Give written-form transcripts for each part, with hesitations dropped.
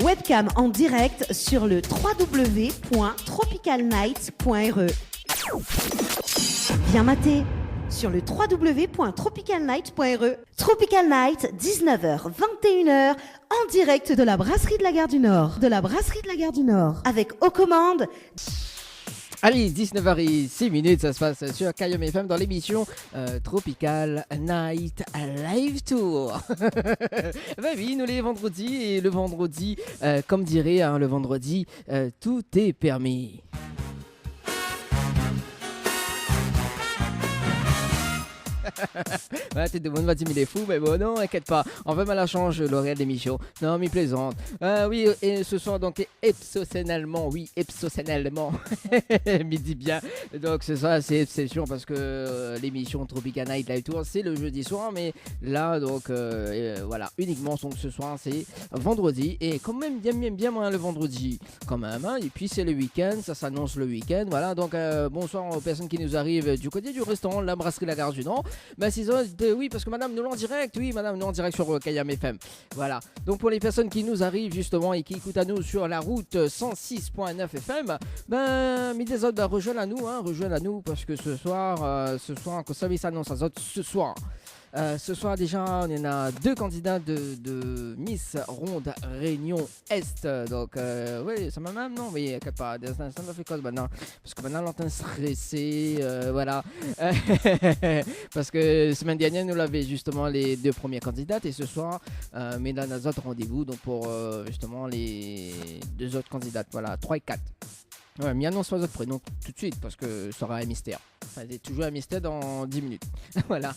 Webcam en direct sur le www.tropicalnight.re. Bien maté sur le www.tropicalnight.re. Tropical Night, 19h, 21h, en direct de la brasserie de la Gare du Nord. Avec aux commandes... Allez, 19h06, ça se passe sur Kayom FM dans l'émission Tropical Night Live Tour. Ben oui, nous les vendredis, et le vendredi, comme dirait le vendredi, tout est permis. Ouais, t'es de bonne va dire il est fou, mais bon, non, inquiète pas, on va mal la change l'horaire de l'émission. Non, mais plaisante. Oui, et ce soir, donc, exceptionnellement, midi bien. Donc, c'est ça, c'est exception parce que l'émission Tropical Night Live Tour, c'est le jeudi soir, mais là, donc, voilà, uniquement, donc, ce soir, c'est vendredi. Et quand même, bien, moi, le vendredi, quand même, hein, et puis c'est le week-end, ça s'annonce le week-end, voilà. Donc, bonsoir aux personnes qui nous arrivent du côté du restaurant La Brasserie La Gare du Nord. Bah, oui, parce que madame, nous l'en direct, sur Kayam FM. Voilà. Donc, pour les personnes qui nous arrivent justement et qui écoutent à nous sur la route 106.9 FM, ben, mis des autres, ben, rejoignez à nous, parce que ce soir, que ça s'annonce à autres ce soir. Ce soir déjà on en a deux candidats de Miss Ronde Réunion Est. Donc oui, ça m'a même non mais pas ça m'a fait quoi maintenant parce que maintenant l'entend stressé voilà. Parce que semaine dernière nous l'avait justement les deux premières candidates et ce soir mais dans nos autres rendez-vous donc pour justement les deux autres candidates voilà 3 et 4. Ouais, mais annonce pas votre prénom tout de suite parce que ça sera un mystère. Enfin, c'est toujours un mystère dans 10 minutes. Voilà.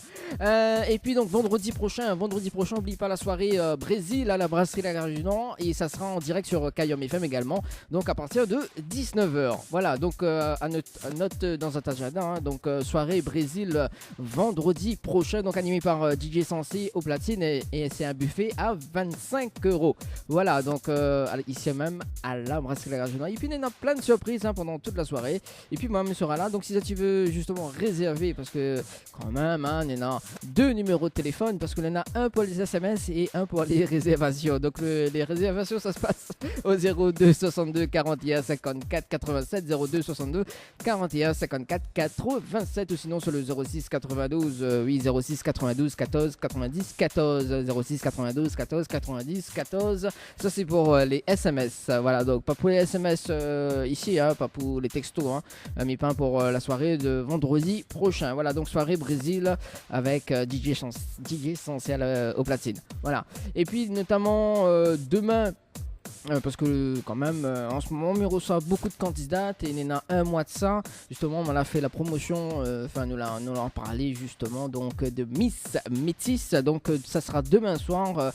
Et puis donc vendredi prochain, n'oublie pas la soirée Brésil à la brasserie La Gare du Nord et ça sera en direct sur Kayom FM également. Donc à partir de 19h. Voilà. Donc à note dans votre agenda. Hein, donc soirée Brésil vendredi prochain. Donc animé par DJ Sensé au platine et c'est un buffet à 25€. Voilà. Donc ici même à la brasserie La Gare du Nord. Et puis il y en a plein de surprises. Pendant toute la soirée et puis moi-même sera là donc si ça tu veux justement réserver parce que quand même il y en a deux numéros de téléphone parce qu'il y en a un pour les SMS et un pour les réservations donc les réservations ça se passe au 02 62 41 54 87 02 62 41 54 87 ou sinon sur le 06 92 06 92 14 90 14 06 92 14 90 14 ça c'est pour les SMS voilà donc pas pour les SMS ici pas pour les textos mais pas pour la soirée de vendredi prochain voilà donc soirée Brésil avec DJ Essentiel au platine voilà et puis notamment demain parce que quand même en ce moment on reçoit beaucoup de candidates et il y en a un mois de ça justement on a fait la promotion nous l'en parlé justement donc de Miss Métis donc ça sera demain soir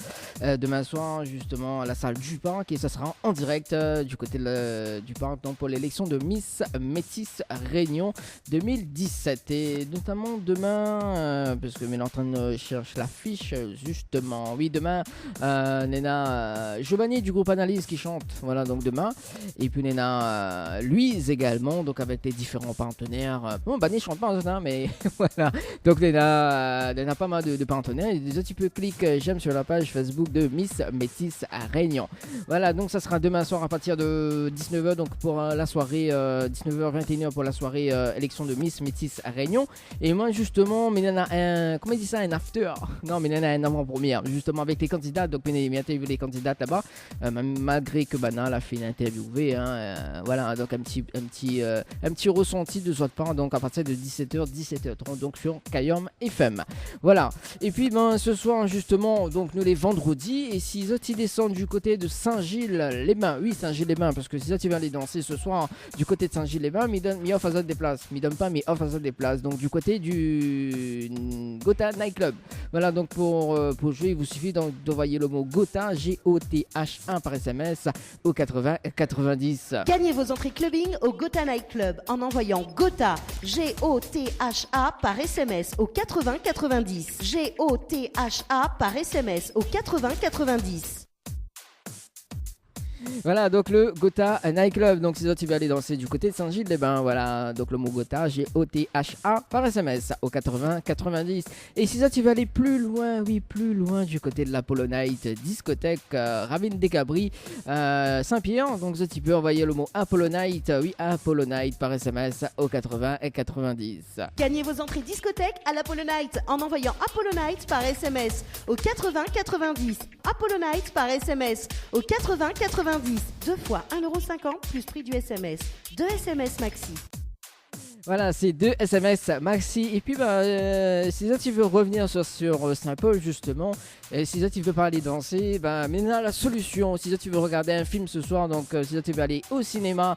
justement à la salle du parc et ça sera en direct du côté du parc donc pour l'élection de Miss Métis Réunion 2017 et notamment demain parce que Mélantine cherche l'affiche justement oui demain Nena Giovanni du groupe Analyse qui chante voilà donc demain et puis on a Louise également donc avec les différents partenaires bon Bani chante pas mais voilà donc on a pas mal de partenaires et déjà tu peux cliquer j'aime sur la page Facebook de Miss Métis à Réunion voilà donc ça sera demain soir à partir de 19h donc pour la soirée 19h 21h pour la soirée élection de Miss Métis à Réunion et moi justement mais il y en a un comment il dit ça un after non mais il y en a un avant-première justement avec les candidats donc on a bien vu les candidates là-bas malgré que Banal a fait une interviewée voilà donc un petit ressenti de votre part donc à partir de 17h30 donc sur Kayom FM voilà et puis ce soir justement donc nous les vendredis et si ils descendent du côté de Saint-Gilles-les-Bains oui Saint-Gilles-les-Bains parce que si tu vas aller danser ce soir du côté de Saint-Gilles-les-Bains mais offre à des places mais donne pas mais offre à des places donc du côté du Gotha Night Club voilà donc pour jouer il vous suffit d'envoyer le mot Gotha GOTH1 par SMS au 80 90. Gagnez vos entrées clubbing au Gotha Night Club en envoyant Gotha GOTHA par SMS au 80 90. GOTHA par SMS au 80 90. Voilà, donc le Gotha Nightclub. Donc si tu veux aller danser du côté de Saint-Gilles-les-Bains, voilà, donc le mot Gotha, Gotha par SMS au 80 90. Et si tu veux aller plus loin, oui, plus loin du côté de l'Apollo Night discothèque Ravine des Cabris, Saint-Pierre. Donc tu peux envoyer le mot Apollo Night, oui, Apollo Night par SMS au 80 et 90. Gagnez vos entrées discothèque à l'Apollo Night en envoyant Apollo Night par SMS au 80 90. Apollo Night par SMS au 80 90. 2 fois 1,50€ plus prix du SMS. 2 SMS maxi. Voilà, c'est 2 SMS maxi. Et puis, si ça, tu veux revenir sur Saint-Paul, justement, et si ça, tu veux pas aller danser, maintenant, la solution, si ça, tu veux regarder un film ce soir, donc si ça, tu veux aller au cinéma,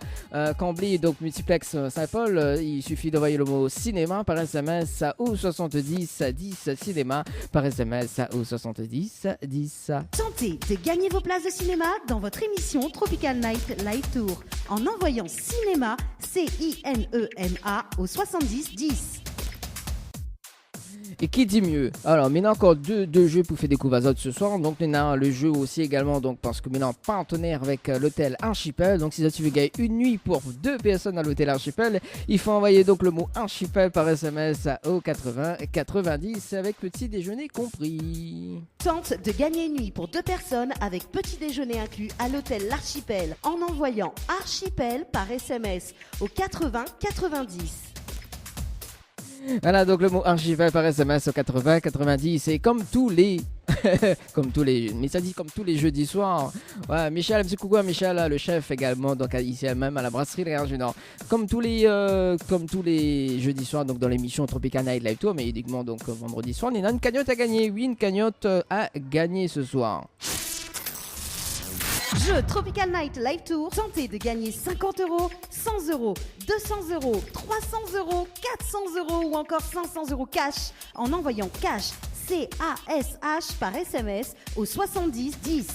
Cambly, donc multiplex Saint-Paul, il suffit d'envoyer le mot cinéma par SMS au 70 10 cinéma par SMS au 70 10. Tentez de gagner vos places de cinéma dans votre émission Tropical Night Live Tour en envoyant cinéma, CINEMA au 70 10. Et qui dit mieux? Alors maintenant encore deux jeux pour faire découvrir les autres ce soir. Donc on a le jeu aussi également, donc parce que maintenant partenaire avec l'hôtel Archipel. Donc si tu veux gagner une nuit pour 2 personnes à l'hôtel Archipel, il faut envoyer donc le mot Archipel par SMS au 80 90 avec petit déjeuner compris. Tente de gagner une nuit pour 2 personnes avec petit déjeuner inclus à l'hôtel L'Archipel en envoyant Archipel par SMS au 80 90. Voilà, donc le mot Archipel par SMS au 80 90. Et comme tous les mais ça dit comme tous les jeudis soirs. Ouais, Michel, un petit coucou à Michel, le chef également, donc ici même à la brasserie de la Gare du Nord. Comme tous les jeudis soirs, donc dans l'émission Tropical Night Live Tour, mais uniquement donc vendredi soir, on a une cagnotte à gagner. Oui, une cagnotte à gagner ce soir. Jeu Tropical Night Live Tour, tentez de gagner 50€, 100€, 200€, 300€, 400€ ou encore 500€ cash en envoyant cash CASH par SMS au 70 10.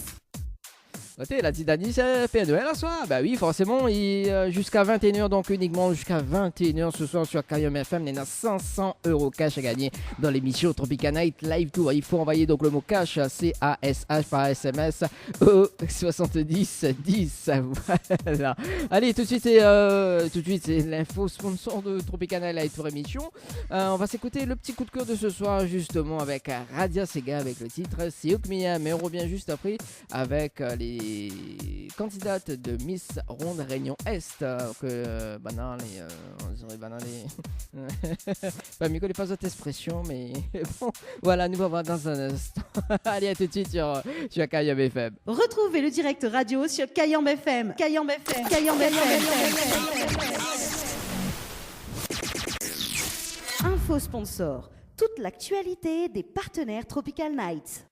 La petite Dani, c'est Père Noël à soir. Bah oui, forcément, jusqu'à 21h, donc uniquement jusqu'à 21h ce soir sur Kayom FM, il y a 500€ cash à gagner dans l'émission Tropical Night Live Tour. Il faut envoyer donc le mot cash CASH par SMS au 70 10. Voilà. Allez, tout de suite, c'est l'info sponsor de Tropical Night Live Tour émission. On va s'écouter le petit coup de cœur de ce soir, justement, avec Radia Sega, avec le titre C'est Okmiya. Mais on revient juste après avec les candidates de Miss Ronde Réunion Est que on dirait je ne connais pas votre expression, mais bon, voilà, nous allons voir dans un instant. Allez, à tout de suite sur Kayam FM. Retrouvez le direct radio sur Kayam FM. Kayam FM. Kayam FM. Info sponsor. Toute l'actualité des partenaires Tropical Night.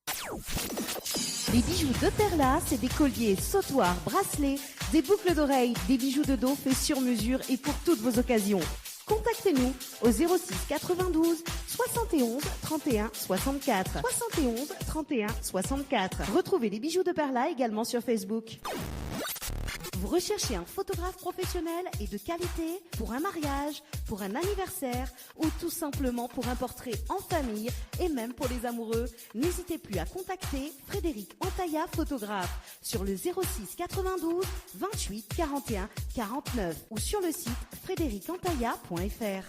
Les bijoux de Perla, c'est des colliers, sautoirs, bracelets, des boucles d'oreilles, des bijoux de dos faits sur mesure et pour toutes vos occasions. Contactez-nous au 06 92 71 31 64. 71 31 64. Retrouvez les bijoux de Perla également sur Facebook. Vous recherchez un photographe professionnel et de qualité pour un mariage, pour un anniversaire ou tout simplement pour un portrait en famille et même pour les amoureux? N'hésitez plus à contacter Frédéric Antaya, photographe, sur le 06 92 28 41 49 ou sur le site frédéricantaya.fr.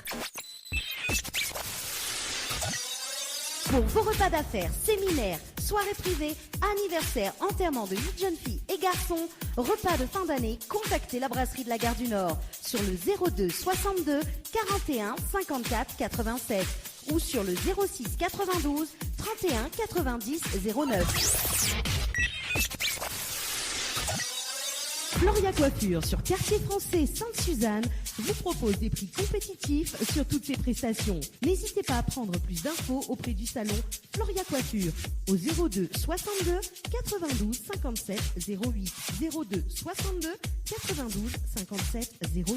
Pour vos repas d'affaires, séminaires, soirées privées, anniversaires, enterrements de 8 jeunes filles et garçons, repas de fin d'année, contactez la brasserie de la Gare du Nord sur le 02 62 41 54 87 ou sur le 06 92 31 90 09. Floria Coiffure sur Quartier Français Sainte-Suzanne vous propose des prix compétitifs sur toutes ses prestations. N'hésitez pas à prendre plus d'infos auprès du salon Floria Coiffure au 02 62 92 57 08 02 62 92 57 08.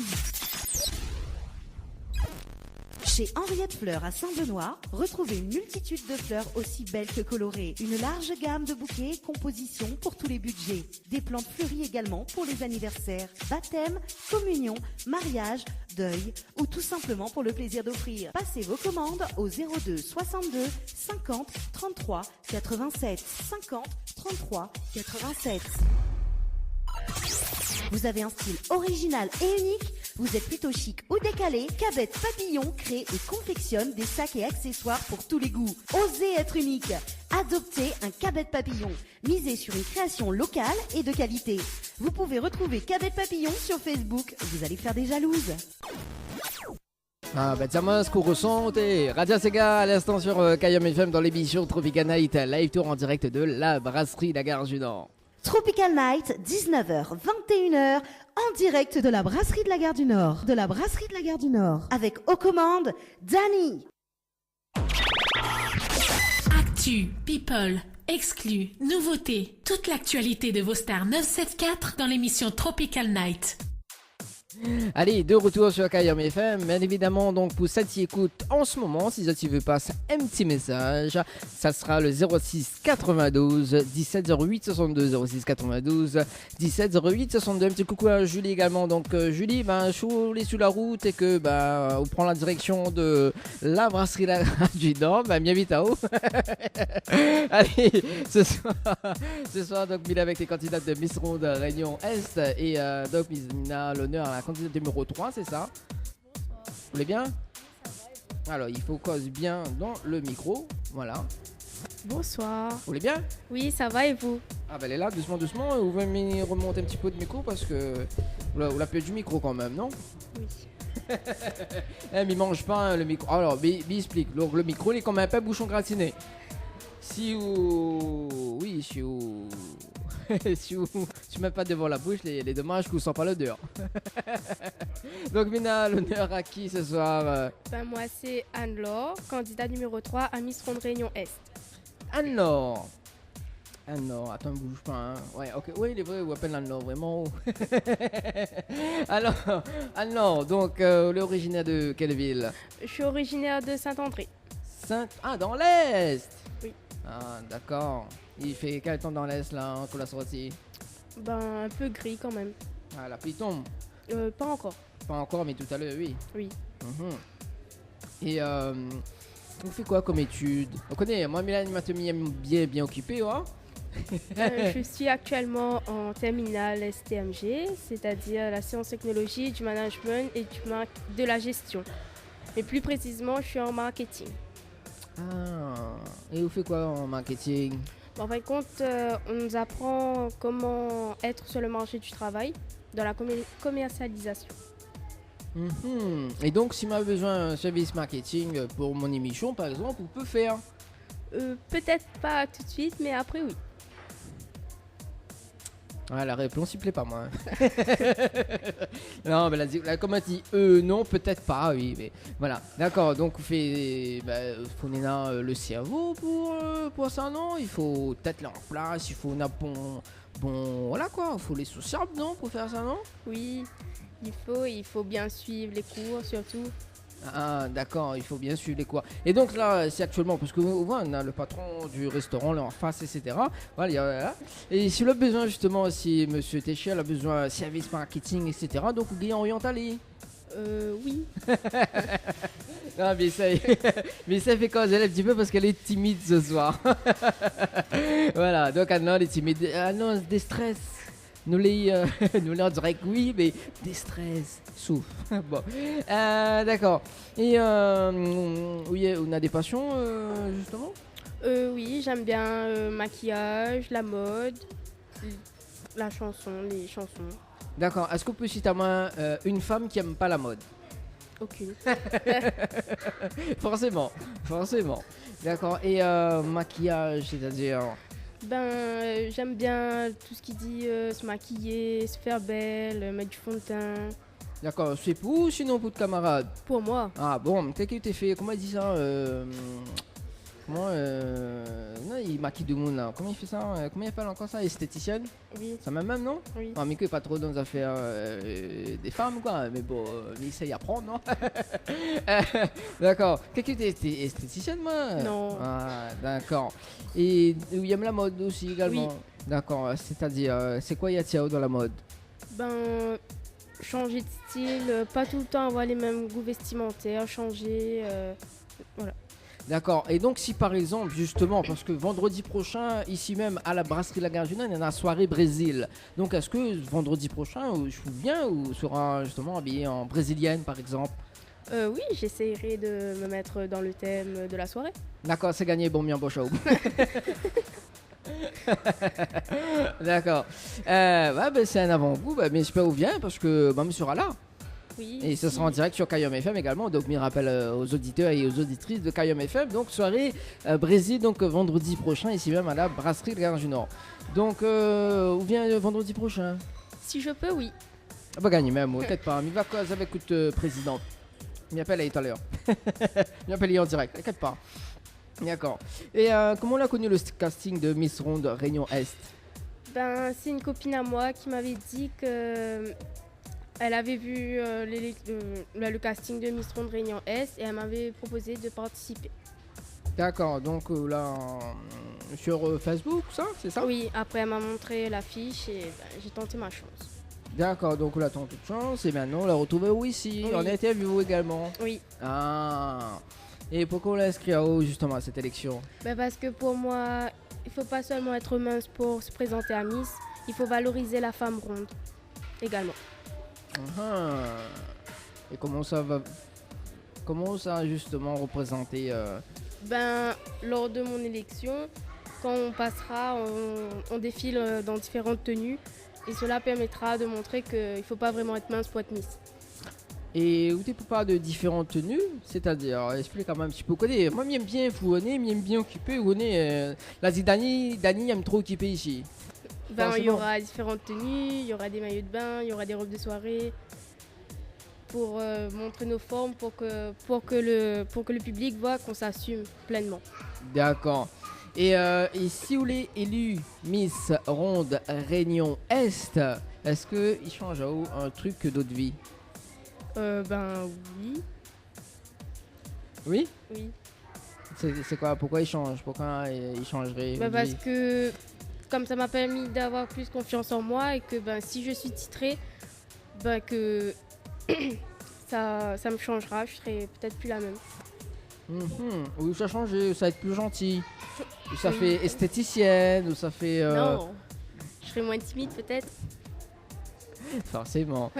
Chez Henriette Fleurs à Saint-Benoît, retrouvez une multitude de fleurs aussi belles que colorées. Une large gamme de bouquets et compositions pour tous les budgets. Des plantes fleuries également pour les anniversaires, baptêmes, communions, mariages, deuil ou tout simplement pour le plaisir d'offrir. Passez vos commandes au 02 62 50 33 87 50 33 87. Vous avez un style original et unique? Vous êtes plutôt chic ou décalé? Cabet Papillon crée et confectionne des sacs et accessoires pour tous les goûts. Osez être unique. Adoptez un Cabet Papillon. Misez sur une création locale et de qualité. Vous pouvez retrouver Cabet Papillon sur Facebook. Vous allez faire des jalouses. Ah bah tiens, ce qu'on ressent, Radio Sega à l'instant sur KM FM dans l'émission Tropical Night, live tour en direct de la brasserie La Gare du Nord. Tropical Night, 19h, 21h, en direct de la brasserie de la Gare du Nord. De la brasserie de la Gare du Nord. Avec aux commandes, Dani. Actu, people, exclus, nouveautés, toute l'actualité de vos stars 974 dans l'émission Tropical Night. Allez, de retour sur KM FM, bien évidemment, donc pour celle qui écoute en ce moment, si tu veux passer un petit message, ça sera le 06 92 17 08 62, 06 92 17 08 62. Un petit coucou à Julie également. Donc Julie, je suis sous la route et que on prend la direction de la brasserie La Gare du Nord, bien vite à haut. Allez, ce soir donc Mila avec les candidates de Miss Ronde Réunion Est et donc Mina l'honneur à la candidate numéro 3, c'est ça? Bonsoir. Vous voulez bien? Alors, il faut cause bien dans le micro, voilà. Bonsoir. Vous voulez bien? Oui, ça va et vous? Ah elle est là, doucement, doucement. Vous pouvez remonter un petit peu de micro parce que vous la du micro quand même, non? Oui. Mais il mange pas hein, le micro. Alors, explique. Donc, le micro, il est quand même pas bouchon gratiné. Si vous si vous mets pas devant la bouche, les dommages que vous sentez pas l'odeur. Donc Mina, l'honneur à qui ce soir? Moi c'est Anne-Laure, candidate numéro 3 à Miss Ronde Réunion Est. Anne-Laure, attends, ne bouge pas. Hein. Ouais, ok, oui, il est vrai, vous appelez Anne-Laure, vraiment. Alors, Anne-Laure, donc l'originaire de quelle ville? Je suis originaire de Saint-André. Ah, dans l'Est? Oui. Ah, d'accord. Il fait quel temps dans l'Est là qu'on l'a sorti? Un peu gris quand même. Ah, la pluie tombe? Pas encore. Pas encore, mais tout à l'heure, oui. Oui. Et vous faites quoi comme études? On connaît, moi, Mélanie Matomi bien occupée, ouais. Je suis actuellement en terminale STMG, c'est-à-dire la science technologie, du management et de la gestion. Mais plus précisément, je suis en marketing. Ah, et vous faites quoi en marketing? En fin de compte, on nous apprend comment être sur le marché du travail, dans la commercialisation. Et donc, si on a besoin d'un service marketing pour mon émission, par exemple, vous pouvez faire? Peut-être pas tout de suite, mais après, oui. Ah, la réponse, il plaît pas, moi. Non, mais là, comme elle dit, non, peut-être pas, oui, mais voilà. D'accord, donc vous faites, faut le cerveau pour ça, non? Il faut peut-être en place, il faut voilà quoi, il faut les sous-serbes, non, pour faire ça, non? Oui, il faut bien suivre les cours, surtout. Ah d'accord, il faut bien suivre les cours. Et donc là, c'est actuellement, parce que vous voyez, on a le patron du restaurant là en face, etc. Voilà. Et si le besoin justement, si Monsieur Téché a besoin de service marketing, etc. Donc vous gagnez orientalé. Oui. Non mais ça fait causer un petit peu parce qu'elle est timide ce soir. Voilà, donc Anna elle est timide. Ah non, des stress. Nous les en direct, oui, mais des stress. Souffle. Bon. D'accord. Et oui, on a des passions, justement? Oui, j'aime bien maquillage, la mode, les chansons. D'accord. Est-ce qu'on peut citer à moi une femme qui aime pas la mode? Aucune. Forcément. D'accord. Et maquillage, c'est-à-dire? J'aime bien tout ce qui dit se maquiller, se faire belle, mettre du fond de teint. D'accord, c'est pour ou sinon pour de camarades? Pour moi. Ah bon, qu'est-ce que tu fait? Comment il dit ça? Non, il maquille du monde là. Comment il fait ça? Comment il appelle encore ça? Esthéticienne? Oui. Ça même, non? Oui. Ah, mais que pas trop dans les affaires des femmes quoi. Mais bon, il essaye d'apprendre, non? D'accord. Qu'est-ce que tu es esthéticienne, moi? Non. Ah, d'accord. Et il y a la mode aussi également? Oui. D'accord, c'est-à-dire, c'est quoi il y a dans la mode? Changer de style, pas tout le temps avoir les mêmes goûts vestimentaires, changer, voilà. D'accord. Et donc, si par exemple, justement, parce que vendredi prochain, ici même à la brasserie La Gargina, il y en a la soirée Brésil. Donc, est-ce que vendredi prochain, je vous viens ou sera justement habillé en brésilienne, par exemple? Oui, j'essaierai de me mettre dans le thème de la soirée. D'accord, c'est gagné, bon, bien, bon show. D'accord. Ouais, ben, c'est un avant-goût, ben, mais j'espère vous viens parce que Mamie sera là. Oui. Et ce sera en direct sur Kayom FM également. Donc, je rappelle aux auditeurs et aux auditrices de Kayom FM. Donc, soirée Brésil, donc vendredi prochain, ici même à la brasserie de Gare du Nord. Donc, où vient vendredi prochain? Si je peux, oui. Ah, bah, gagner même, peut-être pas. Mais va quoi avec toute présidente. Il m'appelle tout à l'heure. Il m'appelle en direct, t'inquiète pas. D'accord. Et comment on a connu le casting de Miss Ronde Réunion Est? Ben, c'est une copine à moi qui m'avait dit que elle avait vu le casting de Miss Ronde Réunion Est et elle m'avait proposé de participer. D'accord, donc là, sur Facebook, ça, c'est ça? Oui, après elle m'a montré l'affiche et ben, j'ai tenté ma chance. D'accord, donc là, tant toute chance. Et maintenant, on l'a retrouvé où ici? Oui. En interview également. Oui. Ah. Et pourquoi on l'a inscrit à haut justement à cette élection? Ben, parce que pour moi, il faut pas seulement être mince pour se présenter à Miss, il faut valoriser la femme ronde également. Ah. Et comment ça va? Comment ça a justement représenté Ben, lors de mon élection, quand on passera, on défile dans différentes tenues et cela permettra de montrer qu'il ne faut pas vraiment être mince pour être Miss. Et où tu parles de différentes tenues, c'est-à-dire, explique quand même un petit peu. Moi, j'aime bien fouonner, j'aime bien occuper. Là, Dani aime trop occuper ici. Ben, il y Forcément. aura différentes tenues, il y aura des maillots de bain, il y aura des robes de soirée pour montrer nos formes, pour que le public voit qu'on s'assume pleinement. D'accord. Et si vous voulez élu Miss Ronde Réunion Est, est-ce qu'il change un truc que d'autres vies? Ben oui, Oui? oui. C'est quoi? Pourquoi il change? Pourquoi il changerait Ben, une parce vie? que comme ça m'a permis d'avoir plus confiance en moi et que ben, si je suis titrée, ben, que ça me changera, je serai peut-être plus la même. Ou ça change, ça va être plus gentil. Ou ça Oui. fait esthéticienne, ou ça fait... Non, je serai moins timide peut-être. Forcément.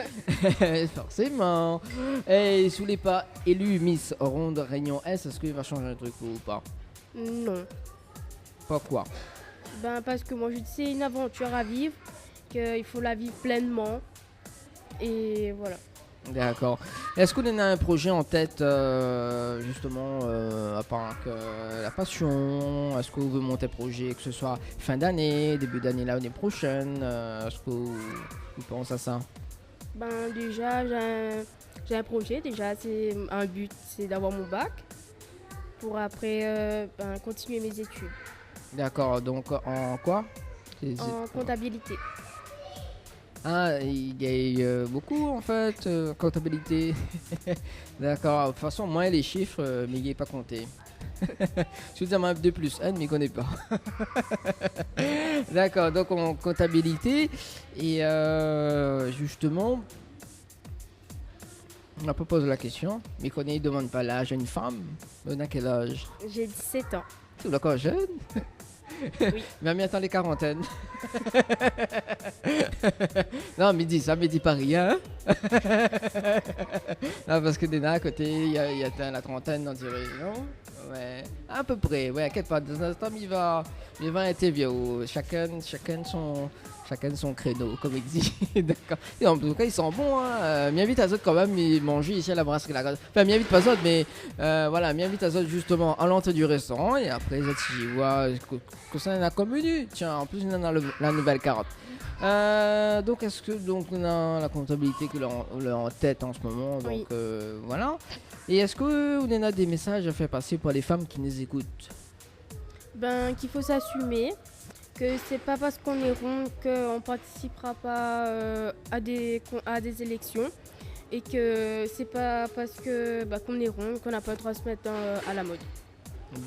Forcément. Et si vous n'êtes pas élu Miss Ronde Réunion Est, est-ce qu'il va changer un truc ou pas? Non. Pourquoi? Ben, parce que moi je dis c'est une aventure à vivre, qu'il faut la vivre pleinement. Et voilà. D'accord. Est-ce qu'on a un projet en tête, justement, à part que la passion? Est-ce que vous voulez monter un projet, que ce soit fin d'année, début d'année l'année prochaine? Est-ce que vous pensez à ça? Ben déjà j'ai un projet, déjà c'est un but, c'est d'avoir mon bac pour après ben, continuer mes études D'accord, donc en quoi? en comptabilité. Ah, il y a beaucoup en fait, comptabilité. D'accord, de toute façon, moi les chiffres, mais il n'est pas compté. Je vous dis un 2 plus 1, mais il ne connaît pas. D'accord, donc en comptabilité, et justement, on n'a pas posé la question, mais il ne demande pas l'âge à une femme. On a quel âge? J'ai 17 ans. C'est d'accord, jeune? Oui. Mais attends les quarantaines. Non, mais dis ça, mais dis pas rien. Non, parce que Dena à côté, il y a la trentaine, on dirait, non? Ouais, à peu près, ouais, inquiète pas, dans un instant, il va être vieux. Chacun son créneau, comme il dit. D'accord. Et en tout cas, ils sont bons, hein. M'invite à Zot quand même, ils mangent ici à la brasserie. Enfin, m'invite pas Zot, mais voilà, m'invite à Zot justement à l'entrée du restaurant. Et après, Zot, j'y vois que ça en a comme menu. Tiens, en plus, il en a la nouvelle carte. Donc, est-ce que on a la comptabilité que l'on a en tête en ce moment? Donc, Oui. voilà. Et est-ce que vous en a des messages à faire passer pour les femmes qui nous écoutent? Ben qu'il faut s'assumer, que c'est pas parce qu'on est rond qu'on participera pas à des élections et que c'est pas parce que qu'on est rond qu'on n'a pas le droit de se mettre à la mode.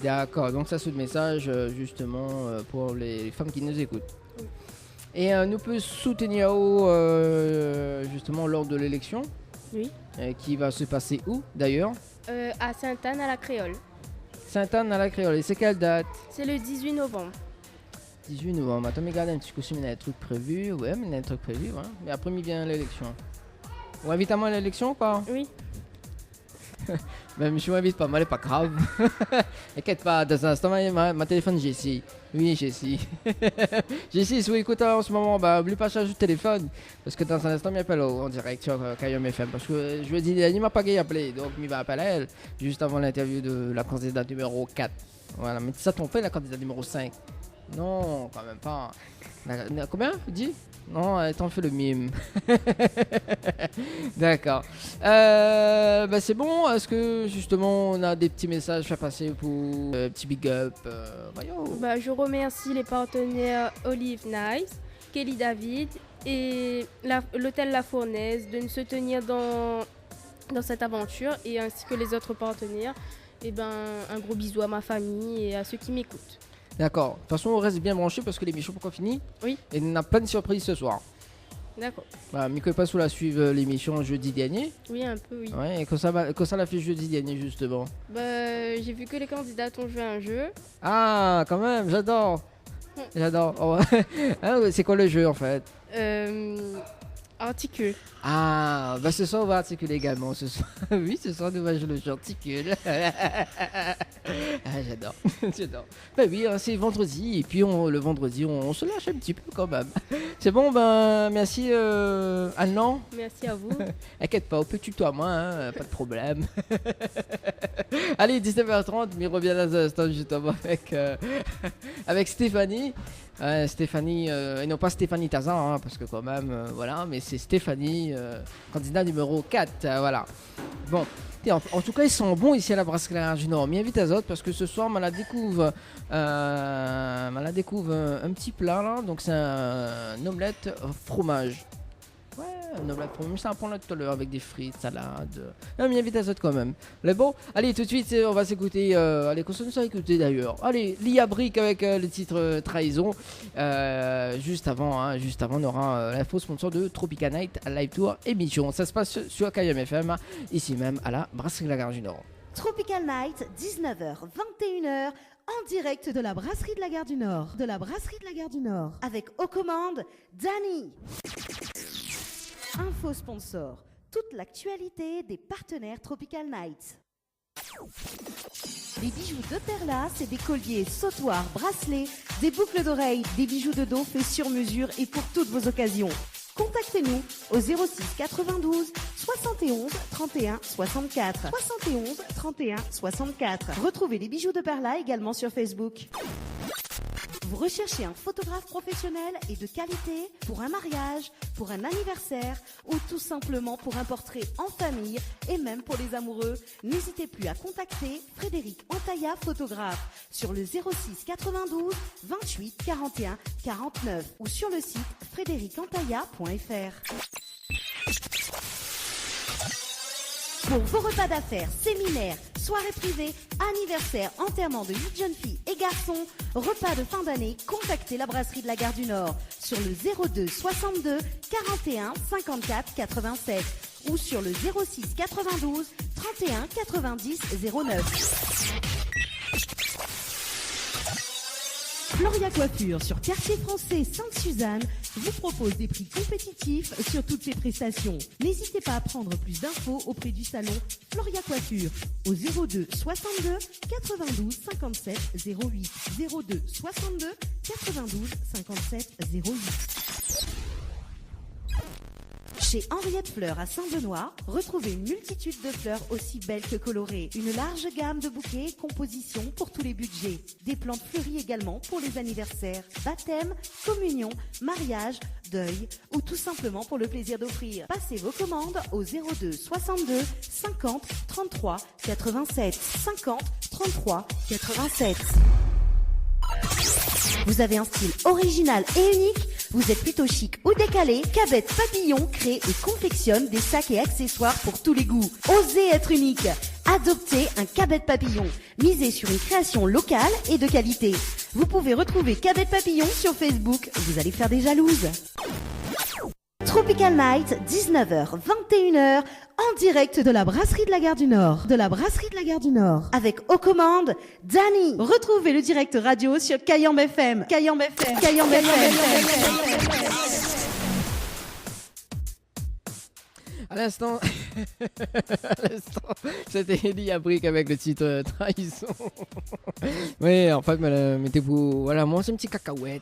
D'accord, donc ça c'est le message justement pour les femmes qui nous écoutent. Oui. Et nous peut soutenir justement lors de l'élection Oui. qui va se passer où d'ailleurs? À Sainte-Anne à la Créole. Sainte-Anne à la Créole. Et c'est quelle date? C'est le 18 novembre. 18 novembre. Attends, mais regarde un petit coup, il y a des trucs prévus. Ouais, mais il y a des trucs prévus. Ouais. Mais après, il vient l'élection. On invite à moi à l'élection ou pas? Oui. Même je m'invite pas mal, c'est pas grave. T'inquiète pas, dans un instant, ma téléphone Jessie. Oui, Jessie. Jessie, si vous écoutez en ce moment, bah, oublie pas de charger le téléphone. Parce que dans un instant, il m'appelle en direct sur KM FM. Parce que je lui ai dit, il m'a pas appelé. Donc, il va appeler elle. Juste avant l'interview de la candidate numéro 4. Voilà, mais ça tombe pas, la candidate numéro 5. Non, quand même pas. Combien? Dis? Non, t'en fais le mime. D'accord. Bah c'est bon. Est-ce que justement on a des petits messages à passer pour petit big up voyons. Bah, je remercie les partenaires Olive Nice, Kelly David et l'hôtel La Fournaise de nous soutenir dans cette aventure et ainsi que les autres partenaires. Et ben un gros bisou à ma famille et à ceux qui m'écoutent. D'accord. De toute façon, on reste bien branché parce que l'émission n'est pas finie. Oui. Et on a plein de surprises ce soir. D'accord. Voilà, Miko et Passou la suivent l'émission jeudi dernier. Oui, un peu, oui. Ouais, et que ça l'a fait jeudi dernier, justement. Bah, j'ai vu que les candidats ont joué à un jeu. Ah, quand même, j'adore. J'adore. Oh, ah, c'est quoi le jeu en fait? Articule. Ah, bah ce soir on va articuler également. Ce soir. Oui, ce soir nous va jouer le jeu articule. Ah, j'adore. J'adore. Bah oui, hein, c'est vendredi et puis le vendredi on se lâche un petit peu quand même. C'est bon, ben merci Anne. Merci à vous. Inquiète pas, on peut tutoyer moi, hein, pas de problème. Allez, 19h30, mais revient dans un instant justement avec Stéphanie. Stéphanie, et non pas Stéphanie Tazan, hein, parce que quand même, voilà, mais c'est Stéphanie, candidat numéro 4, voilà. Bon, en tout cas, ils sont bons ici à la Brasserie du Nord. M'invite à autres parce que ce soir, on la découvre un petit plat, là, donc c'est un omelette fromage. Ouais, un omelette fromage, ça prend là tout à l'heure avec des frites, salade. Non, m'invite à autres quand même. Mais bon, allez, tout de suite, on va s'écouter. Allez, qu'on se soit écouté d'ailleurs. Allez, Lia Brick avec le titre Trahison. Juste avant, on aura l'info sponsor de Tropical Night Live Tour émission. Ça se passe sur KM FM, ici même à la Brasserie de la Gare du Nord. Tropical Night, 19h, 21h, en direct de la Brasserie de la Gare du Nord. De la Brasserie de la Gare du Nord. Avec aux commandes, Dani. Info sponsor, toute l'actualité des partenaires Tropical Night. Les bijoux de Perla, c'est des colliers, sautoirs, bracelets, des boucles d'oreilles, des bijoux de dos faits sur mesure et pour toutes vos occasions. Contactez-nous au 06 92 71 31 64. 71 31 64. Retrouvez les bijoux de Perla également sur Facebook. Vous recherchez un photographe professionnel et de qualité pour un mariage, pour un anniversaire ou tout simplement pour un portrait en famille et même pour les amoureux, n'hésitez plus à contacter Frédéric Antaya, photographe, sur le 06 92 28 41 49 ou sur le site frédéricantaya.fr. Pour vos repas d'affaires, séminaires, soirées privées, anniversaires, enterrements de 8 jeunes filles et garçons, repas de fin d'année, contactez la Brasserie de la Gare du Nord sur le 02 62 41 54 87 ou sur le 06 92 31 90 09. Floria Coiffure sur Quartier Français Sainte-Suzanne vous propose des prix compétitifs sur toutes ses prestations. N'hésitez pas à prendre plus d'infos auprès du salon Floria Coiffure au 02 62 92 57 08 02 62 92 57 08. Chez Henriette Fleurs à Saint-Benoît, retrouvez une multitude de fleurs aussi belles que colorées. Une large gamme de bouquets et compositions pour tous les budgets. Des plantes fleuries également pour les anniversaires, baptêmes, communions, mariages, deuil ou tout simplement pour le plaisir d'offrir. Passez vos commandes au 02 62 50 33 87 50 33 87. Vous avez un style original et unique? Vous êtes plutôt chic ou décalé? Cabette Papillon crée et confectionne des sacs et accessoires pour tous les goûts. Osez être unique. Adoptez un Cabette Papillon. Misez sur une création locale et de qualité. Vous pouvez retrouver Cabette Papillon sur Facebook. Vous allez faire des jalouses. Tropical Night, 19h, 21h, en direct de la brasserie de la Gare du Nord. De la brasserie de la Gare du Nord. Avec aux commandes, Dani. Retrouvez le direct radio sur Kayambe FM. Kayambe FM. Kayambe FM. À l'instant, c'était Eddie Abric avec le titre Trahison. Oui, en fait, mettez-vous. Voilà, moi, c'est un petit cacahuète.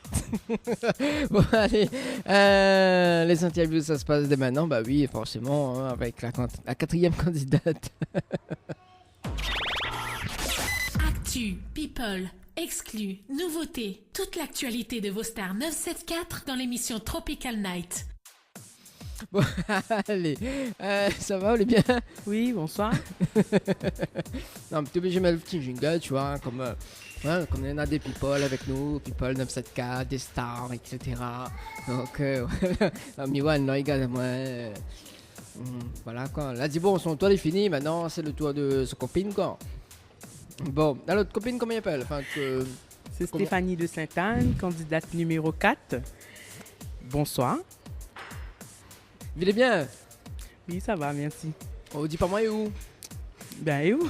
Bon, allez. Les interviews, ça se passe dès maintenant. Bah oui, forcément, hein, avec la quatrième candidate. Actu, people, exclus, nouveautés. Toute l'actualité de vos stars 974 dans l'émission Tropical Night. Bon, allez, ça va, on est bien? Oui, bonsoir. Non, mais t'es obligé de mettre le petit jingle, tu vois, comme il y en a des people avec nous, people 974, des stars, etc. Donc, Miwan, non, également. Voilà, quoi. Là, dit bon, son tour est fini, maintenant, c'est le tour de sa copine, quoi. Bon, alors, l'autre copine, comment elle s'appelle? Enfin, C'est Stéphanie de Sainte-Anne, candidate numéro 4. Bonsoir. Vous allez bien? Oui, ça va, merci. On dit pas moi et où? Ben, et où?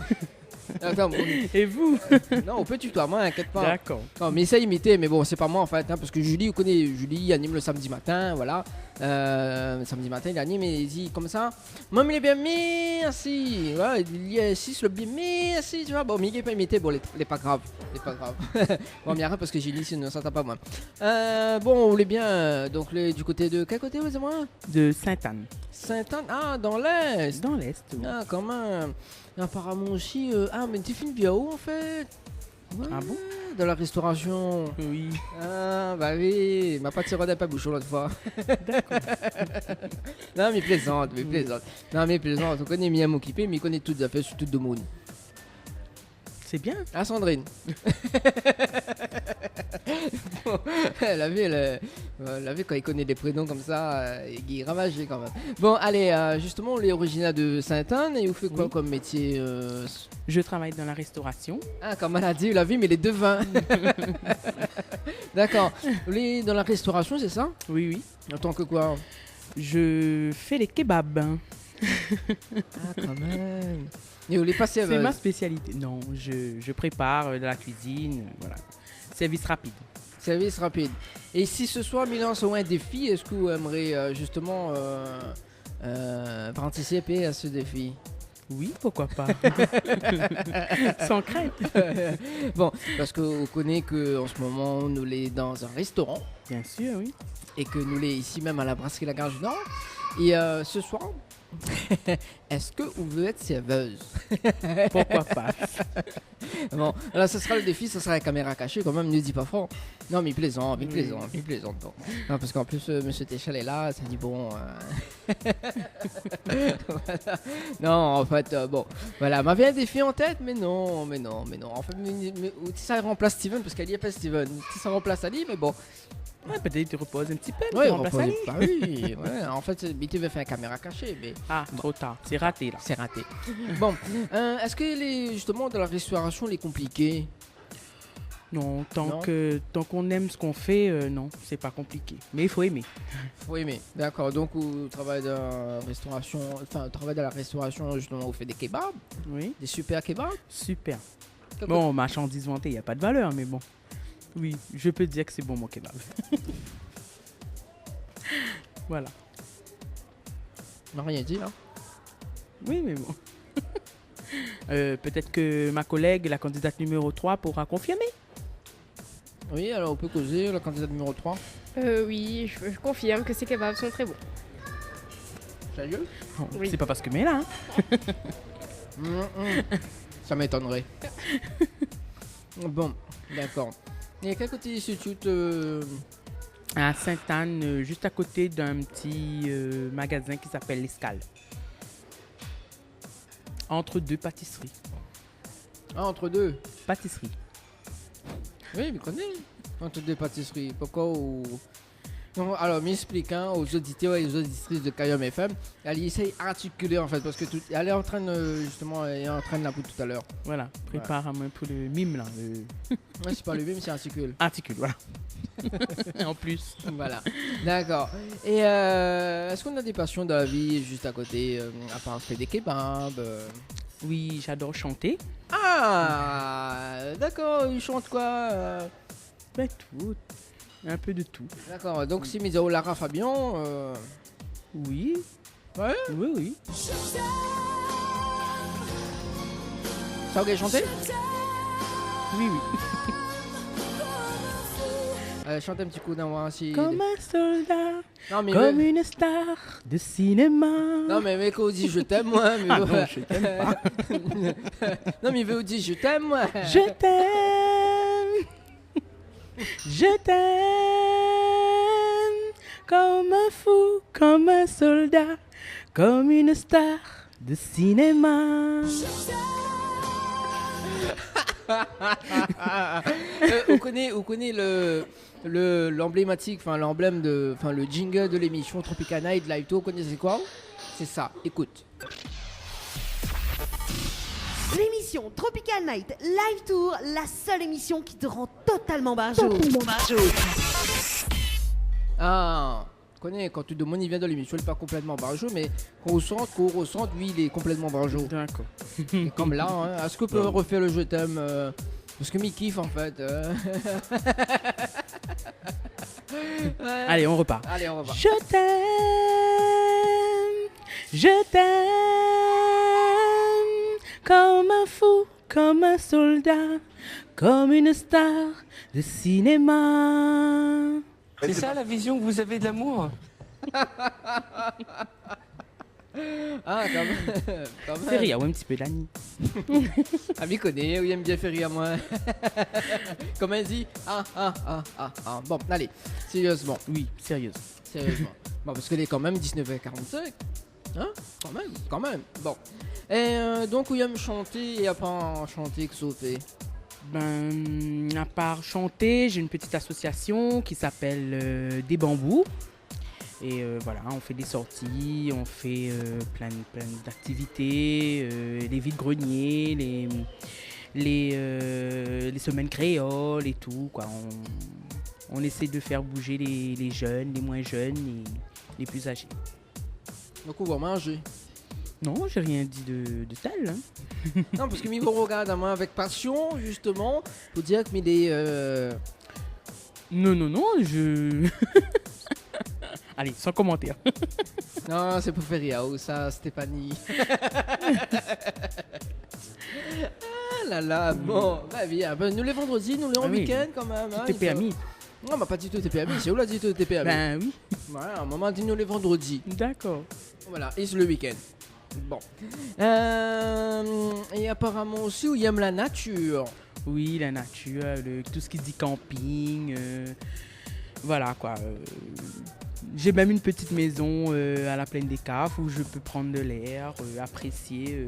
Attends, Et vous? non, on peut tutoiement, inquiète pas. D'accord. Non, mais essaye d'imiter, mais bon, c'est pas moi en fait, hein, parce que Julie, vous connaissez, Julie anime le samedi matin, voilà. Samedi matin, il anime et il dit comme ça. Moi, il est bien, merci. Voilà, il y a 6 le bien, merci, tu vois. Bon, Miguel pas imité, bon, il est pas grave. Il est pas grave. Bon, mais arrête parce que Julie, sinon, ça t'a pas moi. Bon, on est bien, donc du côté de. Quel côté, vous et moi? De Sainte-Anne. Sainte-Anne, ah, dans l'Est. Dans l'Est, oui. Ah, quand même. Apparemment aussi. Ah, mais tu filmes bien où en fait? Ouais, Ah bon? de la restauration. Oui. Ah, bah oui. Ma pâtisserie n'a pas bouchon l'autre fois. D'accord. Non, mais plaisante, mais plaisante. Non, mais plaisante. On connaît Miam occupé, mais il connaît toutes les affaires sur toutes de monde. C'est bien. Ah, Sandrine. Bon, la vie, quand il connaît des prénoms comme ça, il est ravagé quand même. Bon, allez, justement, on est originaire de Sainte-Anne et vous faites quoi Oui. comme métier Je travaille dans la restauration. Ah, comme elle a dit, la vie, mais les devins. D'accord. Vous êtes dans la restauration, c'est ça? Oui, oui. En tant que quoi? Je fais les kebabs. Ah, quand même. Et vous les passez C'est ma spécialité. Non, je prépare de la cuisine. Voilà. Service rapide. Service rapide. Et si ce soir, Milan, c'est un défi, est-ce que vous aimeriez justement participer à ce défi? Oui, pourquoi pas. Sans crainte. Bon, parce qu'on connaît qu'en ce moment, nous l'est dans un restaurant Bien sûr, oui. et que nous l'est ici même à la brasserie La Gare du Nord. Et ce soir, est-ce que vous voulez être serveuse? Pourquoi pas. Bon, alors ce sera le défi, ce sera la caméra cachée quand même, ne dis pas fort. Non, mais il plaisante, il plaisante. Bon. Non, parce qu'en plus, Monsieur Téchel est là, ça dit bon. Voilà. Non, en fait, bon, voilà, m'avait un défi en tête, mais non. En fait, si ça remplace Steven, parce qu'elle n'y a pas Steven, si ça remplace Ali, mais bon. Ouais, peut-être tu reposes un petit peu. Ouais, tu remplaces Ali. bah oui, ouais, en fait, BT veut faire une caméra cachée, mais Ah, trop tard. C'est raté là. c'est raté. Bon, est-ce que justement dans la restauration, les compliqués? Non, tant Non. qu'on aime ce qu'on fait, non, c'est pas compliqué. Mais il faut aimer. Faut aimer, d'accord. Donc, vous travaillez dans la restauration, justement, vous faites des kebabs, Oui, des super kebabs. super. Bon, marchandise vantée, il n'y a pas de valeur, mais bon. Oui, je peux te dire que c'est bon mon kebab. Voilà. On n'a rien dit, là. Oui, mais bon. Peut-être que ma collègue, la candidate numéro 3, pourra confirmer. Oui, alors on peut causer, la candidate numéro 3. Oui, je confirme que ces kebabs sont très bons. Sérieux? Bon, Oui. C'est pas parce que mais là. Ça m'étonnerait. Bon, d'accord. Et à quel côté se situe À Sainte-Anne, juste à côté d'un petit magasin qui s'appelle l'Escale. Entre deux pâtisseries. Ah, entre deux. Pâtisserie. Oui, je connais. Entre deux pâtisseries. Pourquoi ou... Non, alors, m'explique aux auditeurs et aux auditrices de Kayom FM. Elle essaye d'articuler en fait, parce que elle est en train de, justement, elle est en train de l'appeler tout à l'heure. Voilà, prépare un peu pour le mime là. Ouais, c'est pas le mime, c'est articule. Articule, voilà. En plus. Voilà, d'accord. Et est-ce qu'on a des passions dans la vie juste à côté, à part faire des kebabs Oui, j'adore chanter. Ah, d'accord, il chante quoi Ben tout. Un peu de tout. D'accord, donc c'est mis au Lara Fabian. Oui. Ouais. Oui. Ça vous chanter Oui. Chante un petit coup d'un mois si. Comme un soldat, Non mais comme une star de cinéma. Non mais mec, on dit je t'aime moi. Mais Ah non, je t'aime pas. Non mais il veut dire je t'aime moi. Je t'aime. Je t'aime. Comme un fou, comme un soldat, comme une star de cinéma. On connaît l'emblématique, enfin l'emblème de, enfin le jingle de l'émission Tropical Night Live Tour. Vous connaissez quoi? C'est ça. Écoute. L'émission Tropical Night Live Tour, la seule émission qui te rend totalement barjot. Ah, connais quand tu demandes il vient de l'émission, il est pas complètement barjot, mais qu'on ressente, lui il est complètement barjot. D'accord. Et comme là, est-ce qu'on peut refaire le je t'aime parce que m'y kiffe en fait. Ouais. Allez, on repart. Allez, on va. Je t'aime, comme un fou, comme un soldat, comme une star de cinéma. C'est ça la vision que vous avez de l'amour? Ah, quand même. Quand même. Fais rire, ouais, un petit peu d'Annie. Ah, m'y connaît, oui, il aime bien faire rire moi. Comme elle dit. Ah. Bon, allez, sérieusement. Oui, sérieuse. Sérieusement. Bon, parce qu'elle est quand même 19h45. Hein? Quand même. Bon. Et donc, où il aime chanter et après chanter, que ça fait? Ben, à part chanter, j'ai une petite association qui s'appelle Des Bambous. Et voilà, on fait des sorties, on fait plein d'activités, les vides-greniers, les semaines créoles et tout, quoi. On essaie de faire bouger les jeunes, les moins jeunes et les plus âgés. Donc, on va manger. Non, j'ai rien dit de tel. Hein. Non, parce que mi vous regarde à moi avec passion, justement, pour dire que il est. Non, je... Allez, sans commentaire. Non, c'est pour faire rire, ou ça, Stéphanie. Ah là là, bon, bah bien. Ben, nous les vendredis, nous les en Ah oui. week-end quand même. Tout est permis. Non, bah pas dit tout est permis, c'est où l'a dit tout est permis. Ben oui. Voilà, un moment dit nous les vendredis. D'accord. Voilà, et c'est le week-end. Bon. Et apparemment aussi, où il aime la nature. Oui, la nature, tout ce qui dit camping. Voilà quoi. J'ai même une petite maison à la plaine des Caves où je peux prendre de l'air, apprécier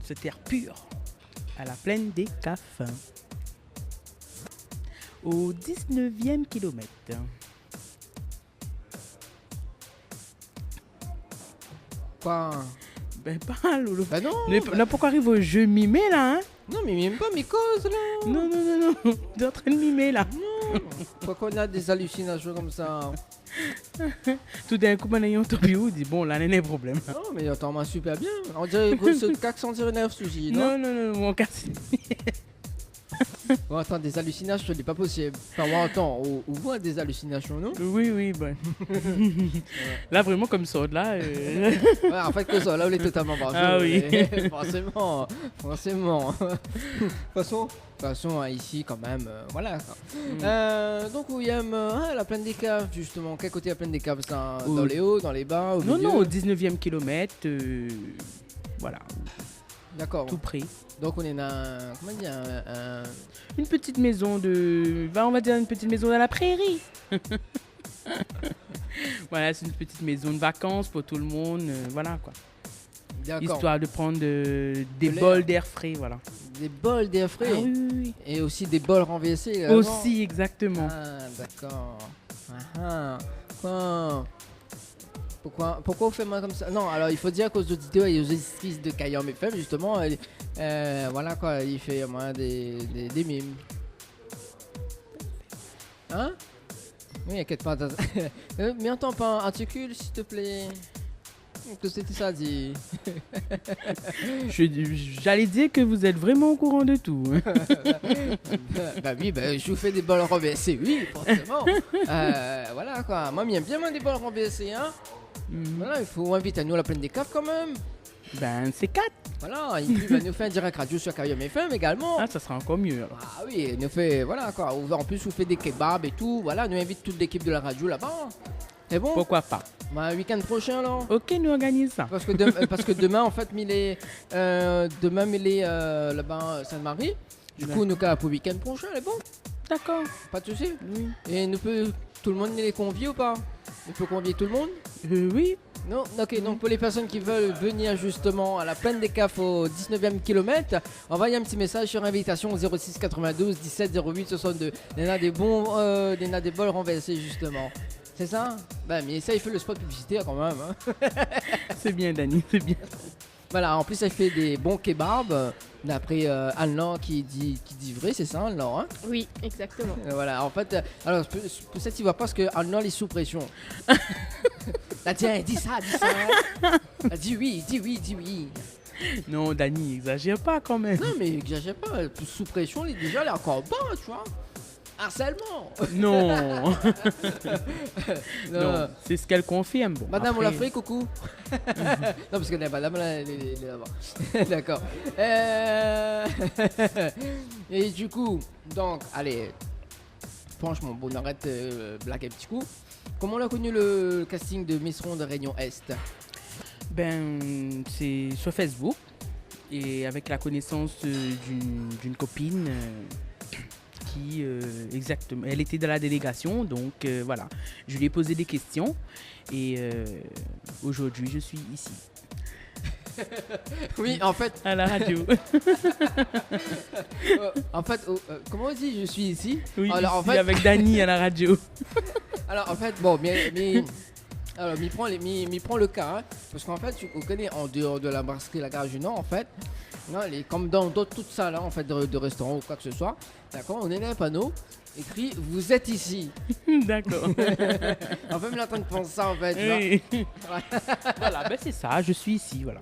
cet air pur à la plaine des Caves. Au 19e kilomètre. Quoi? Ben pas, Lolo. Bah non. Là, pourquoi arrive au jeu mimé là, hein? Non, mais même pas mes causes là. Non. T'es en train de mimer là. Pourquoi qu'on a des hallucinations comme ça? Tout d'un coup, on a tombé où, dit bon, là, il y a un problème. Non, mais attends, moi super bien. On dirait que ce 419 sushi, non? Non, mon casse. Bon, attends, des hallucinations, c'est pas possible. Enfin, bon, attends, on voit des hallucinations, non? Oui, bon. Là, vraiment, comme ça, là. Ouais, en fait, que ça, là, on est totalement barjot. Ah oui. Forcément. De toute façon, ici, quand même, voilà. Donc, où il aime la plaine des Caves, justement. Quel côté la plaine des Caves? Ça, dans les hauts, dans les bas, au milieu? Non, au 19e kilomètre. Voilà, D'accord. tout près. Donc, on est dans, comment dire, Une petite maison on va dire une petite maison dans la prairie. Voilà, c'est une petite maison de vacances pour tout le monde. Voilà, quoi. d'accord. Histoire de prendre des l'air. bols d'air frais, voilà. Des bols d'air frais. Ah oui. Et aussi des bols renversés. également. Aussi, exactement. Ah, d'accord. Ah, pourquoi on fait moi comme ça? Non, alors il faut dire qu'aux auditeurs et aux auditrices de Kayam FM, justement, voilà quoi, il fait moi des mimes. Hein? Oui, inquiète pas. Mais entends pas, articule s'il te plaît. Que c'était ça dit. J'allais dire que vous êtes vraiment au courant de tout. Bah oui, je vous fais des bols renversés, oui, forcément. Voilà quoi, moi j'aime bien des bols renversés, hein. Voilà, il faut inviter à nous à la plaine des caves quand même. Ben, c'est 4. Voilà, et puis nous fait un direct radio sur Kayam FM également. Ah, ça sera encore mieux. Alors. Ah oui, nous fait, voilà quoi, en plus vous fait des kebabs et tout, voilà, nous invite toute l'équipe de la radio là-bas. C'est bon? Pourquoi pas? Bah, week-end prochain alors. Ok, nous organisons ça. Parce que demain en fait, demain là-bas Sainte-Marie. Du coup, nous pour le week-end prochain, elle est bon? D'accord. Pas de souci. Oui. Et tout le monde les convie ou pas? On peut convier tout le monde? Oui. Non, ok, donc pour les personnes qui veulent venir justement à la plaine des Caves au 19e kilomètre, envoyez un petit message sur invitation au 06 92 17 08 62. Il y en a des bols renversés justement. C'est ça? Bah mais ça il fait le spot publicitaire quand même. Hein. C'est bien Dani, c'est bien. Voilà, en plus elle fait des bons kebabs, d'après Anne-Laure qui dit vrai, c'est ça Anne-Laure hein? Oui, exactement. Voilà, en fait, alors peut-être tu vois pas parce que Anne-Laure est sous pression. Là tiens, dis ça. Dis oui. Non, Dani, exagère pas quand même. Non mais j'exagère pas, sous pression, elle est encore bas, tu vois. Harcèlement. Non. Non, c'est ce qu'elle confirme. Bon, madame, après... on l'a fait, coucou. Non, parce que madame, là, elle est là-bas. D'accord. Et du coup, donc, allez, franchement, bon, on arrête blague un petit coup. Comment on a connu le casting de Miss Ronde Réunion Est? Ben, c'est sur Facebook et avec la connaissance d'une copine qui, exactement, elle était dans la délégation, donc voilà, je lui ai posé des questions et aujourd'hui je suis ici. Oui, en fait. À la radio. Comment on dit je suis ici? Oui, alors, ici, avec Dani à la radio. Alors en fait, bon, alors, m'y prend le cas, hein, parce qu'en fait, tu connais, en dehors de la brasserie La Garage du Nord, en fait, non, comme dans d'autres toutes salles, hein, en fait, de restaurants ou quoi que ce soit, d'accord, on est un panneau écrit « Vous êtes ici ». D'accord. En fait, on est en train de penser ça, en fait. Oui. Voilà, ben c'est ça, je suis ici, voilà.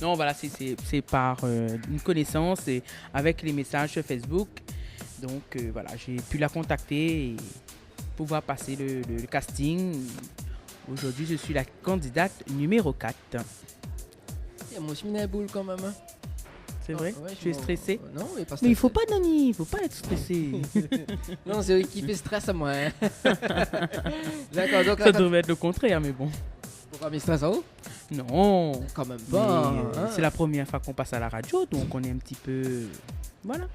Non, voilà, c'est par une connaissance et avec les messages sur Facebook. Donc, voilà, j'ai pu la contacter et pouvoir passer le casting. Aujourd'hui, je suis la candidate numéro 4. Moi aussi, j'ai une boule quand même. Hein. C'est vrai? Ouais, tu es stressé? Non, mais pas Mais il faut pas, Dani, il faut pas être stressé. Non, c'est eux qui fait stress à moi. Hein. D'accord, donc ça devrait être le contraire, mais bon. Pourquoi mais stress en haut? Non. Quand même pas. Hein. C'est la première fois qu'on passe à la radio, donc on est un petit peu... Voilà.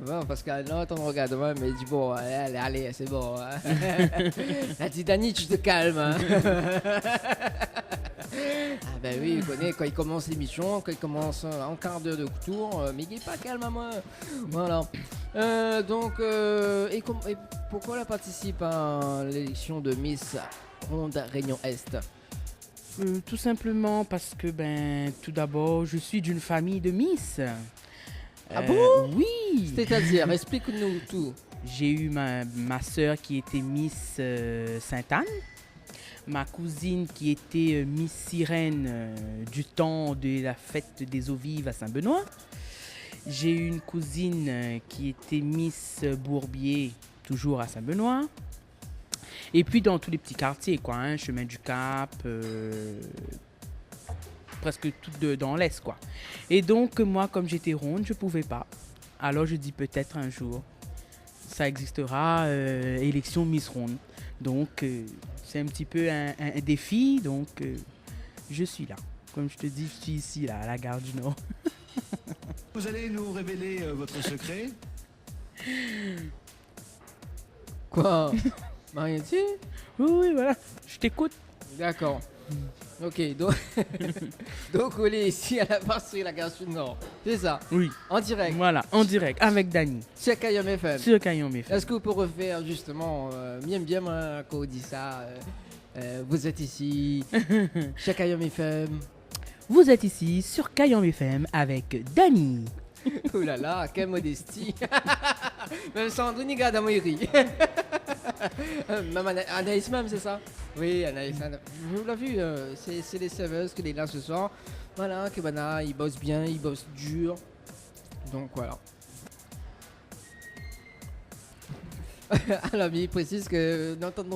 Bon, parce que non, ton regard-moi, mais dit bon, allez, c'est bon. Hein. Elle dit Dani, tu te calmes. Hein. Ah ben oui, il connaît quand il commence l'émission, quand il commence en quart d'heure de tour, mais il n'est pas calme à moi. Voilà. Et pourquoi elle participe à l'élection de Miss Ronde Réunion Est? Tout simplement parce que, tout d'abord, je suis d'une famille de Miss. Ah bon? Oui. C'est-à-dire, explique-nous tout. J'ai eu ma soeur qui était Miss Sainte-Anne, ma cousine qui était Miss Sirène du temps de la fête des eaux vives à Saint-Benoît. J'ai eu une cousine qui était Miss Bourbier, toujours à Saint-Benoît. Et puis dans tous les petits quartiers, quoi, hein, Chemin du Cap, presque tout dans l'Est, quoi. Et donc, moi, comme j'étais ronde, je pouvais pas. Alors, je dis peut-être un jour, ça existera, élection Miss Ronde. Donc, c'est un petit peu un défi. Donc, je suis là. Comme je te dis, je suis ici, là, à la Gare du Nord. Vous allez nous révéler votre secret? Quoi? Mariette? Oui, voilà, je t'écoute. D'accord. Ok, donc, donc on est ici à la brasserie La Gare Sud Nord. C'est ça, Oui, en direct, voilà, en direct, avec Dany, sur Kayam FM. sur Kayam FM. Est-ce que vous pouvez refaire justement, bien, moi, quand on dit ça, vous êtes ici, chez Kayam FM. Vous êtes ici sur Kayam FM avec Dany. Oh là là, quelle modestie. Même Sandrine garde à Moïri. Même Anaïs même, c'est ça? Oui, Anaïs. Vous l'avez vu, c'est les serveuses que les là ce soir. Voilà, que Bana, ils bossent bien, ils bossent dur. Donc voilà. Alors, il précise que d'entendre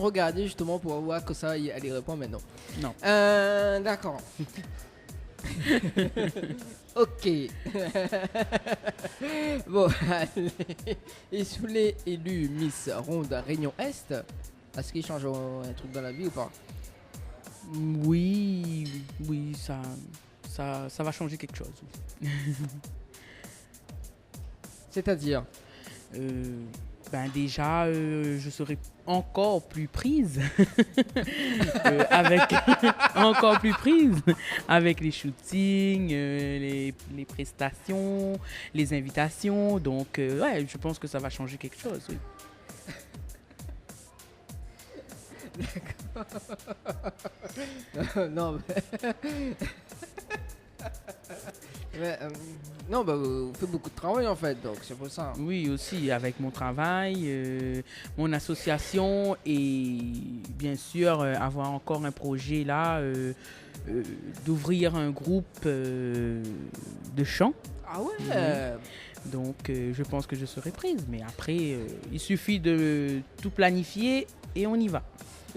regarder justement pour voir que ça, elle y répond, mais non. Non. D'accord. Ok. Bon, allez. Et sous les élus Miss Ronde Réunion Est, est-ce qu'ils changent un truc dans la vie ou pas? Oui, ça va changer quelque chose. C'est-à-dire? Ben déjà, je serai encore plus prise avec encore plus prise avec les shootings, les prestations, les invitations. Donc, ouais, je pense que ça va changer quelque chose. Oui. Non, mais, non, bah, vous faites beaucoup de travail en fait, donc c'est pour ça. Oui, aussi avec mon travail, mon association et bien sûr avoir encore un projet là d'ouvrir un groupe de chant. Ah ouais. Donc je pense que je serai prise, mais après il suffit de tout planifier et on y va.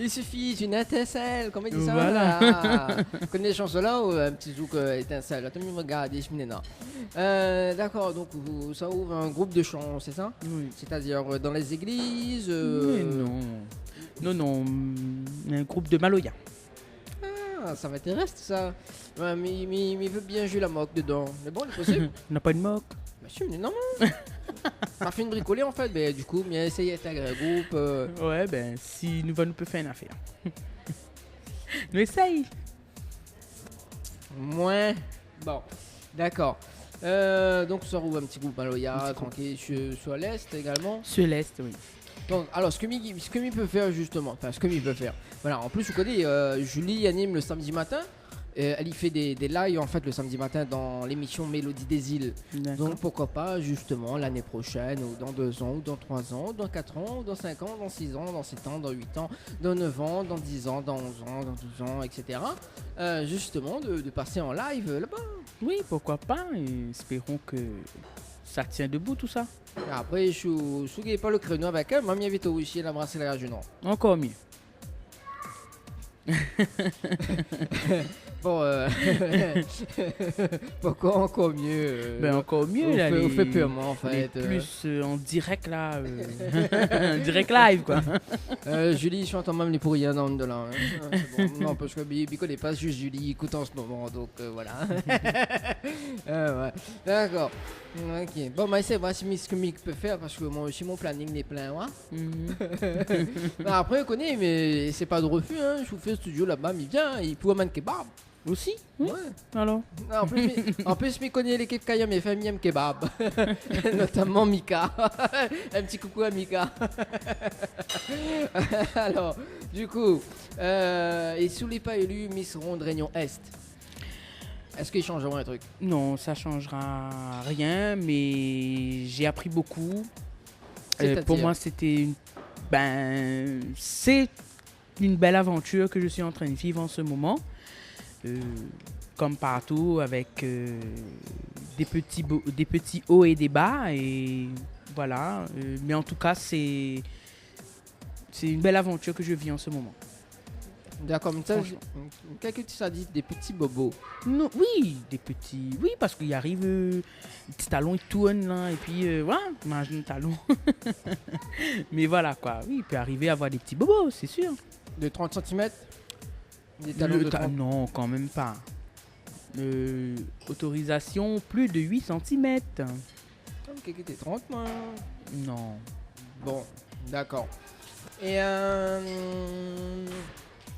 Il suffit d'une étincelle, comment on dit ça? Voilà. Là. Connais les chansons là ou un petit zouk étincelle? Attends, me regarder, je me d'accord, donc ça ouvre un groupe de chants, c'est ça? Oui. C'est-à-dire dans les églises Mais non, un groupe de Maloya. Ah, ça m'intéresse tout ça. Ouais, mais il veut bien jouer la moque dedans. Mais bon, c'est possible. On n'a pas de moque. Monsieur, mais non. Ça fait une bricolée en fait, mais du coup, bien essayer d'intégrer un groupe. Ouais, ben si nous peut faire une affaire. Nous essaye. Moins. Bon, d'accord. Donc ça roule un petit groupe Maloya, tranquille, sur l'Est également. Sur l'Est, oui. Donc, alors, ce que Mimi peut faire justement, enfin, ce que Mimi peut faire. Voilà, en plus, vous connaissez, Julie anime le samedi matin. Elle y fait des lives en fait le samedi matin dans l'émission Mélodie des îles. D'accord. Donc pourquoi pas justement l'année prochaine ou dans 2 ans ou dans 3 ans, ou dans 4 ans, ou dans 5 ans, dans 6 ans, dans 7 ans, dans 8 ans, dans 9 ans, dans 10 ans, dans 11 ans, dans 12 ans, etc. Justement de passer en live là-bas. Oui, pourquoi pas. Et espérons que ça tient debout tout ça. Et après, je suis pas le créneau avec elle, moi m'invite aussi à la brasserie La Gare Sud Nord. Encore mieux. Bon, pourquoi encore mieux? Ben encore mieux là. On fait purement en les fait. plus en direct là. Direct live quoi. Julie chante même les pourriens dans de là. Hein. C'est bon. Non, parce que Bico n'est pas juste Julie, écoute en ce moment, donc voilà. Ouais. D'accord. Ok. Bon, mais c'est voici ce que Mick peut faire parce que moi aussi mon planning n'est plein. Hein. Après, on connaît, mais c'est pas de refus. Hein. Je vous fais un studio là-bas, mais viens, il peut amener kebab. Aussi. Oui. Ouais. Alors. En plus, je connais l'équipe Kayam et famille aime kebab. Notamment Mika. Un petit coucou à Mika. Alors, du coup, et sous les pas élus Miss Ronde Réunion Est, est-ce qu'ils changeront un truc? Non, ça changera rien, mais j'ai appris beaucoup. Pour moi, c'était c'est une belle aventure que je suis en train de vivre en ce moment. Comme partout, avec des petits hauts et des bas, et voilà. Mais en tout cas, c'est une belle aventure que je vis en ce moment. D'accord, mais ça, qu'est-ce que ça dit des petits bobos? Non, oui, oui, parce qu'il arrive, les petits talons ils tournent là, et puis voilà, mange un talon. Mais voilà quoi, oui, il peut arriver à avoir des petits bobos, c'est sûr. De 30 cm? Des talons de 30? Non, quand même pas. Autorisation plus de 8 cm. Ok, t'es 30 moi. Non. Bon, d'accord. Et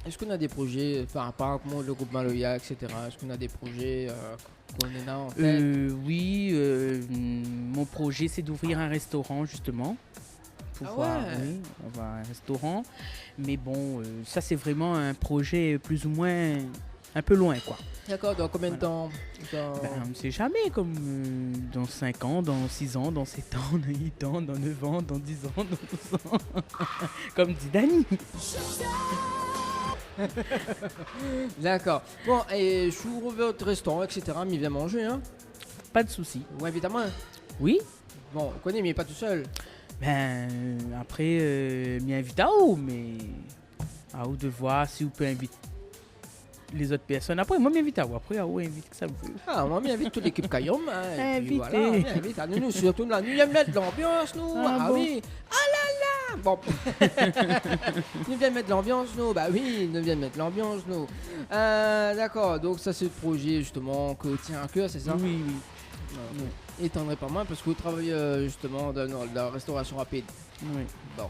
est-ce qu'on a des projets par rapport à le groupe Maloya, etc. Est-ce qu'on a des projets qu'on est là en tête? Oui, mon projet c'est d'ouvrir un restaurant justement. Oui, on va à un restaurant. Mais bon, ça c'est vraiment un projet plus ou moins un peu loin quoi. D'accord, dans combien de temps On ne sait jamais, comme dans 5 ans, dans 6 ans, dans 7 ans, dans 8 ans, dans 9 ans, dans 10 ans, dans 12 ans. Comme dit Dani. D'accord. Bon, et je vous reviens au restaurant, etc. Mais il vient manger, hein? Pas de souci. Ouais, évidemment. Oui. Bon, on connaît, mais pas tout seul. Après, m'y invite à vous, mais à vous de voir si vous pouvez inviter les autres personnes. Après, moi, m'invite à vous. Après, à vous, invite que ça vous veut. Ah, moi, m'invite toute l'équipe Kayom. Hein, invitez. Voilà, invite à nous, surtout là. Nous, il aime mettre l'ambiance, nous. Ah bon. Oui. Ah là là. Bon. Nous viens mettre l'ambiance, nous. Bah oui, nous viens mettre l'ambiance, nous. D'accord, donc ça, c'est le projet, justement, que tient à cœur, c'est ça? Oui. Étendrait pas mal parce que vous travaillez justement dans la restauration rapide. Oui. Bon.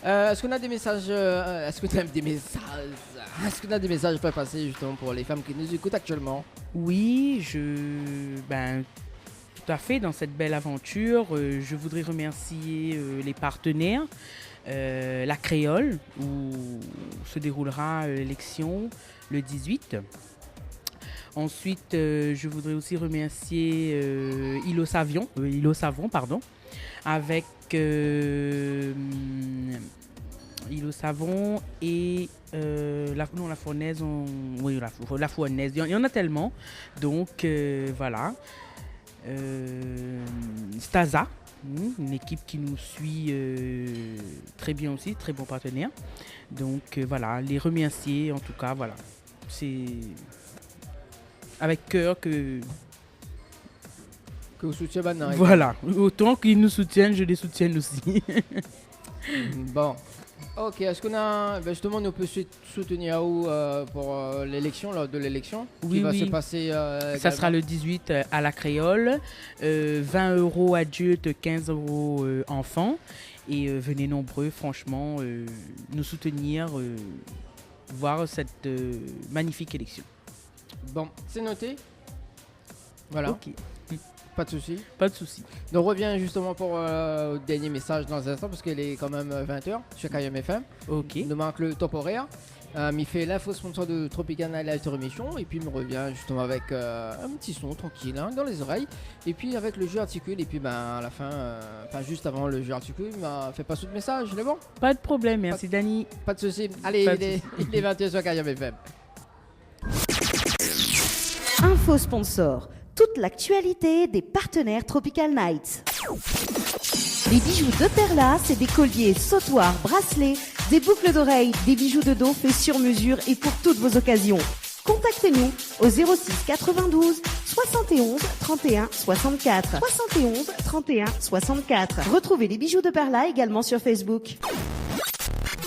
Est-ce qu'on a des messages Est-ce qu'on a des messages Est-ce qu'on a des messages à passer justement pour les femmes qui nous écoutent actuellement? Oui, tout à fait, dans cette belle aventure, je voudrais remercier les partenaires, la Créole, où se déroulera l'élection le 18. Ensuite, je voudrais aussi remercier Îlot Savon, avec Îlot Savon et la Fournaise. La Fournaise, il y en a tellement. Donc, voilà. Staza, une équipe qui nous suit très bien aussi, très bon partenaire. Donc, voilà, les remercier en tout cas, voilà. C'est avec cœur que vous soutiennez maintenant. Voilà, autant qu'ils nous soutiennent, je les soutiens aussi. Bon, ok, est-ce qu'on a justement nous peut soutenir où pour l'élection, lors de l'élection qui va se passer ça sera le 18 à la Créole, 20 € adultes, 15 € enfants, et venez nombreux franchement nous soutenir, voir cette magnifique élection. Bon, c'est noté. Voilà. Ok. Pas de souci. Pas de souci. Donc on revient justement pour le dernier message dans un instant parce qu'il est quand même 20h sur KM FM. Ok. Il nous manque le top horaire. Il fait l'info sponsor de Tropical Night Émission et puis il me revient justement avec un petit son tranquille hein, dans les oreilles et puis avec le jeu articule et puis à la fin, juste avant le jeu articule, il m'a fait passer de message, c'est bon? Pas de problème, merci Dani. Pas de souci. Allez, il est 20h sur KM FM. Info sponsor. Toute l'actualité des partenaires Tropical Nights. Les bijoux de Perla, c'est des colliers, sautoirs, bracelets, des boucles d'oreilles, des bijoux de dos faits sur mesure et pour toutes vos occasions. Contactez-nous au 06 92 71 31 64. 71 31 64. Retrouvez les bijoux de Perla également sur Facebook.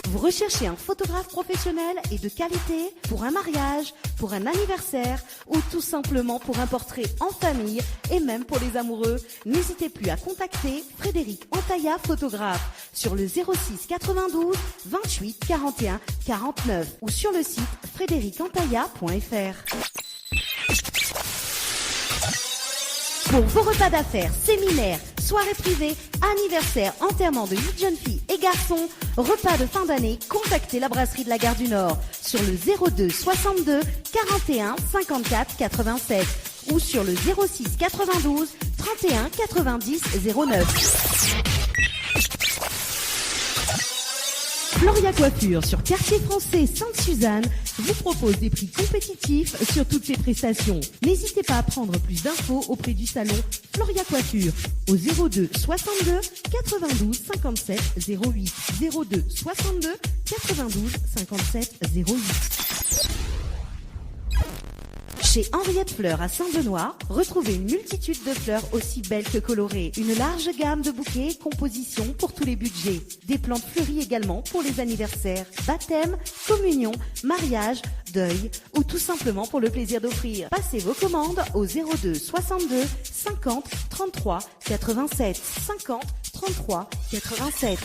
Vous recherchez un photographe professionnel et de qualité pour un mariage, pour un anniversaire ou tout simplement pour un portrait en famille et même pour les amoureux, n'hésitez plus à contacter Frédéric Antaya, photographe, sur le 06 92 28 41 49 ou sur le site frédéricantaya.fr. Pour vos repas d'affaires, séminaires, soirées privées, anniversaires, enterrements de 8 jeunes filles et garçons, repas de fin d'année, contactez la brasserie de la Gare du Nord sur le 02 62 41 54 87 ou sur le 06 92 31 90 09. Floria Coiffure sur Quartier Français Sainte-Suzanne vous propose des prix compétitifs sur toutes ses prestations. N'hésitez pas à prendre plus d'infos auprès du salon Floria Coiffure au 02 62 92 57 08 02 62 92 57 08. Chez Henriette Fleurs à Saint-Benoît, retrouvez une multitude de fleurs aussi belles que colorées. Une large gamme de bouquets et compositions pour tous les budgets. Des plantes fleuries également pour les anniversaires, baptêmes, communions, mariages, deuil ou tout simplement pour le plaisir d'offrir. Passez vos commandes au 02 62 50 33 87 50 33 87.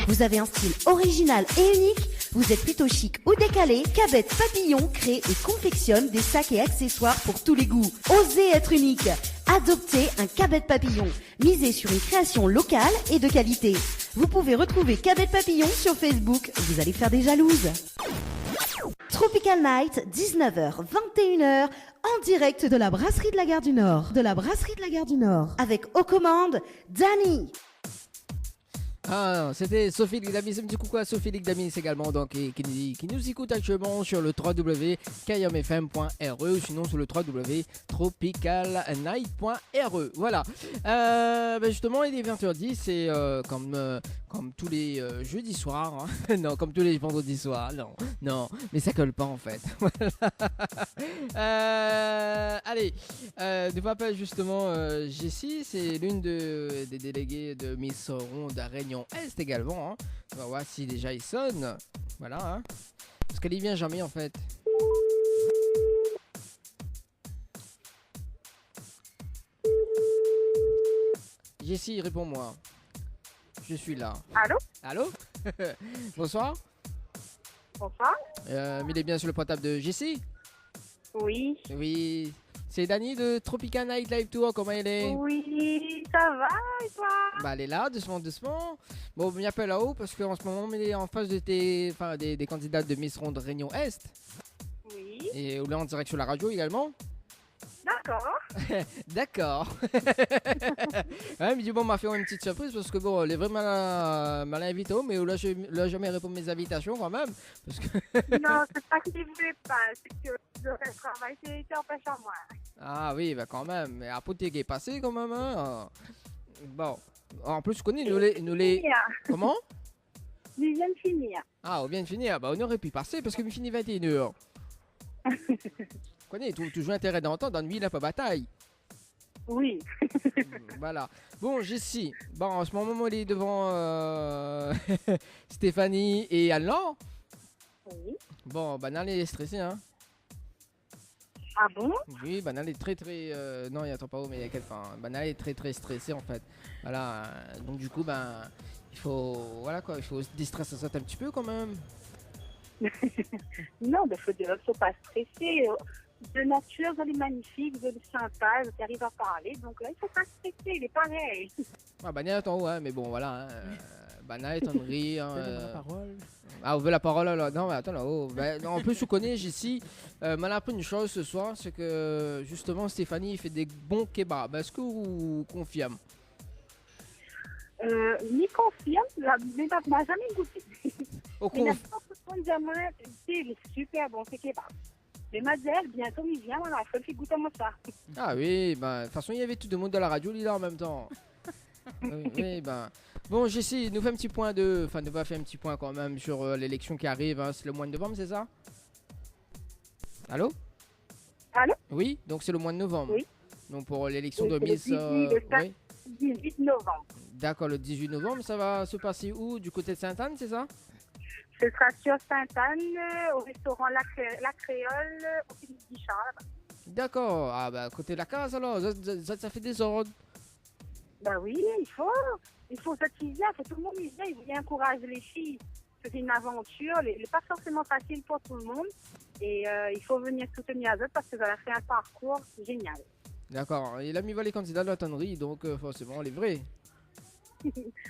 Vous avez un style original et unique? Vous êtes plutôt chic ou décalé? Cabet Papillon crée et confectionne des sacs et accessoires pour tous les goûts. Osez être unique. Adoptez un Cabet Papillon. Misez sur une création locale et de qualité. Vous pouvez retrouver Cabet Papillon sur Facebook. Vous allez faire des jalouses. Tropical Night, 19h, 21h, en direct de la brasserie de la Gare du Nord. De la brasserie de la Gare du Nord. Avec aux commandes, Dani. Ah, c'était Sophie Ligdamis, un petit coucou à Sophie Ligdamis également, donc, qui nous écoute actuellement sur le www.kayamfm.re ou sinon sur le www.tropicalnight.re. Voilà. Justement, il est 20h10, c'est comme tous les jeudis soirs. Hein. Non, comme tous les vendredis soirs. Non, mais ça colle pas en fait. Allez, ne vois pas justement Jessie, c'est l'une des déléguées de Miss Ronde à Réunion Est également. Hein. On va voir si déjà il sonne. Voilà. Hein. Parce qu'elle y vient jamais en fait. Jessie, réponds-moi. Je suis là. Allô. Bonsoir. Bonsoir. Il est bien sur le portable de Jessie? Oui. Oui. C'est Dani de Tropical Night Live Tour. Comment elle est? Oui, ça va et toi? Bah, elle est là, doucement. Bon, on m'y appelle là-haut parce qu'en ce moment, on est en face de des candidats de Miss Ronde Réunion Est. Oui. Et on est en direct sur la radio également. D'accord. D'accord. Ouais, mais du bon, on m'a fait une petite surprise parce que bon, elle est vraiment mal invitée, mais là, je n'ai jamais répondu à mes invitations quand même. Parce que Non, c'est pas qu'il ne voulait pas, c'est que le travail était empêché à moi. Ah oui, bah quand même. Mais après, t'es est passé quand même. Hein. Bon. En plus, je connais nous les... Comment? Je viens de finir. Ah, on vient de finir. Bah, on aurait pu passer parce que nous finit 21h. Connais, toujours intérêt d'entendre dans une ville, la bataille. Oui. Voilà. Bon, Jessie. Bon, en ce moment, il est devant Stéphanie et Alain. Oui. Bon, Banal est stressé, hein. Ah bon? Oui, Banal est très non, il attend pas où, mais il y a quelqu'un. Banal est très stressé en fait. Voilà. Donc du coup, il faut, voilà quoi, il faut se déstresser ça un petit peu quand même. Non, mais faut pas stresser. De nature, vous êtes magnifique, vous êtes sympa, vous arrivez à parler, donc là, il faut pas stresser, il est pareil. Ah, Banal est en haut, hein, mais bon, voilà. Hein, Banal est en rire. La parole. Ah, on veut la parole là. Non, mais attends là-haut. En plus, je connais Jessie. M'a appris une chose ce soir, c'est que justement Stéphanie fait des bons kebabs. Est-ce que vous confirmez? Ni confirme, mais m'a jamais goûté. Au Mais la force de diamant, il est super bon, c'est kebab. Mais Madeleine, bientôt il vient, voilà, il faut qu'il goûte à moi ça. Ah oui, de toute façon, il y avait tout le monde de la radio, là en même temps. Oui, Bon, Jessie, nous fait un petit point nous va faire un petit point quand même sur l'élection qui arrive. Hein. C'est le mois de novembre, c'est ça? Allô? Allô? Oui, donc c'est le mois de novembre. Oui. Donc pour l'élection Oui, de Miss... le 18 novembre. D'accord, le 18 novembre, ça va se passer où? Du côté de Sainte-Anne, c'est ça? Ce sera sur Sainte-Anne, au restaurant La Créole, au Philippe Guichard, là-bas. D'accord, côté de la case alors, ça fait des ordres. Ben oui, il faut s'attiser, tout le monde y vient, il voulait encourager les filles. C'est une aventure, elle n'est pas forcément facile pour tout le monde. Et il faut venir soutenir les autres parce qu'elle a fait un parcours génial. D'accord, il a mis les candidats de la tonnerie, donc forcément, les vrais.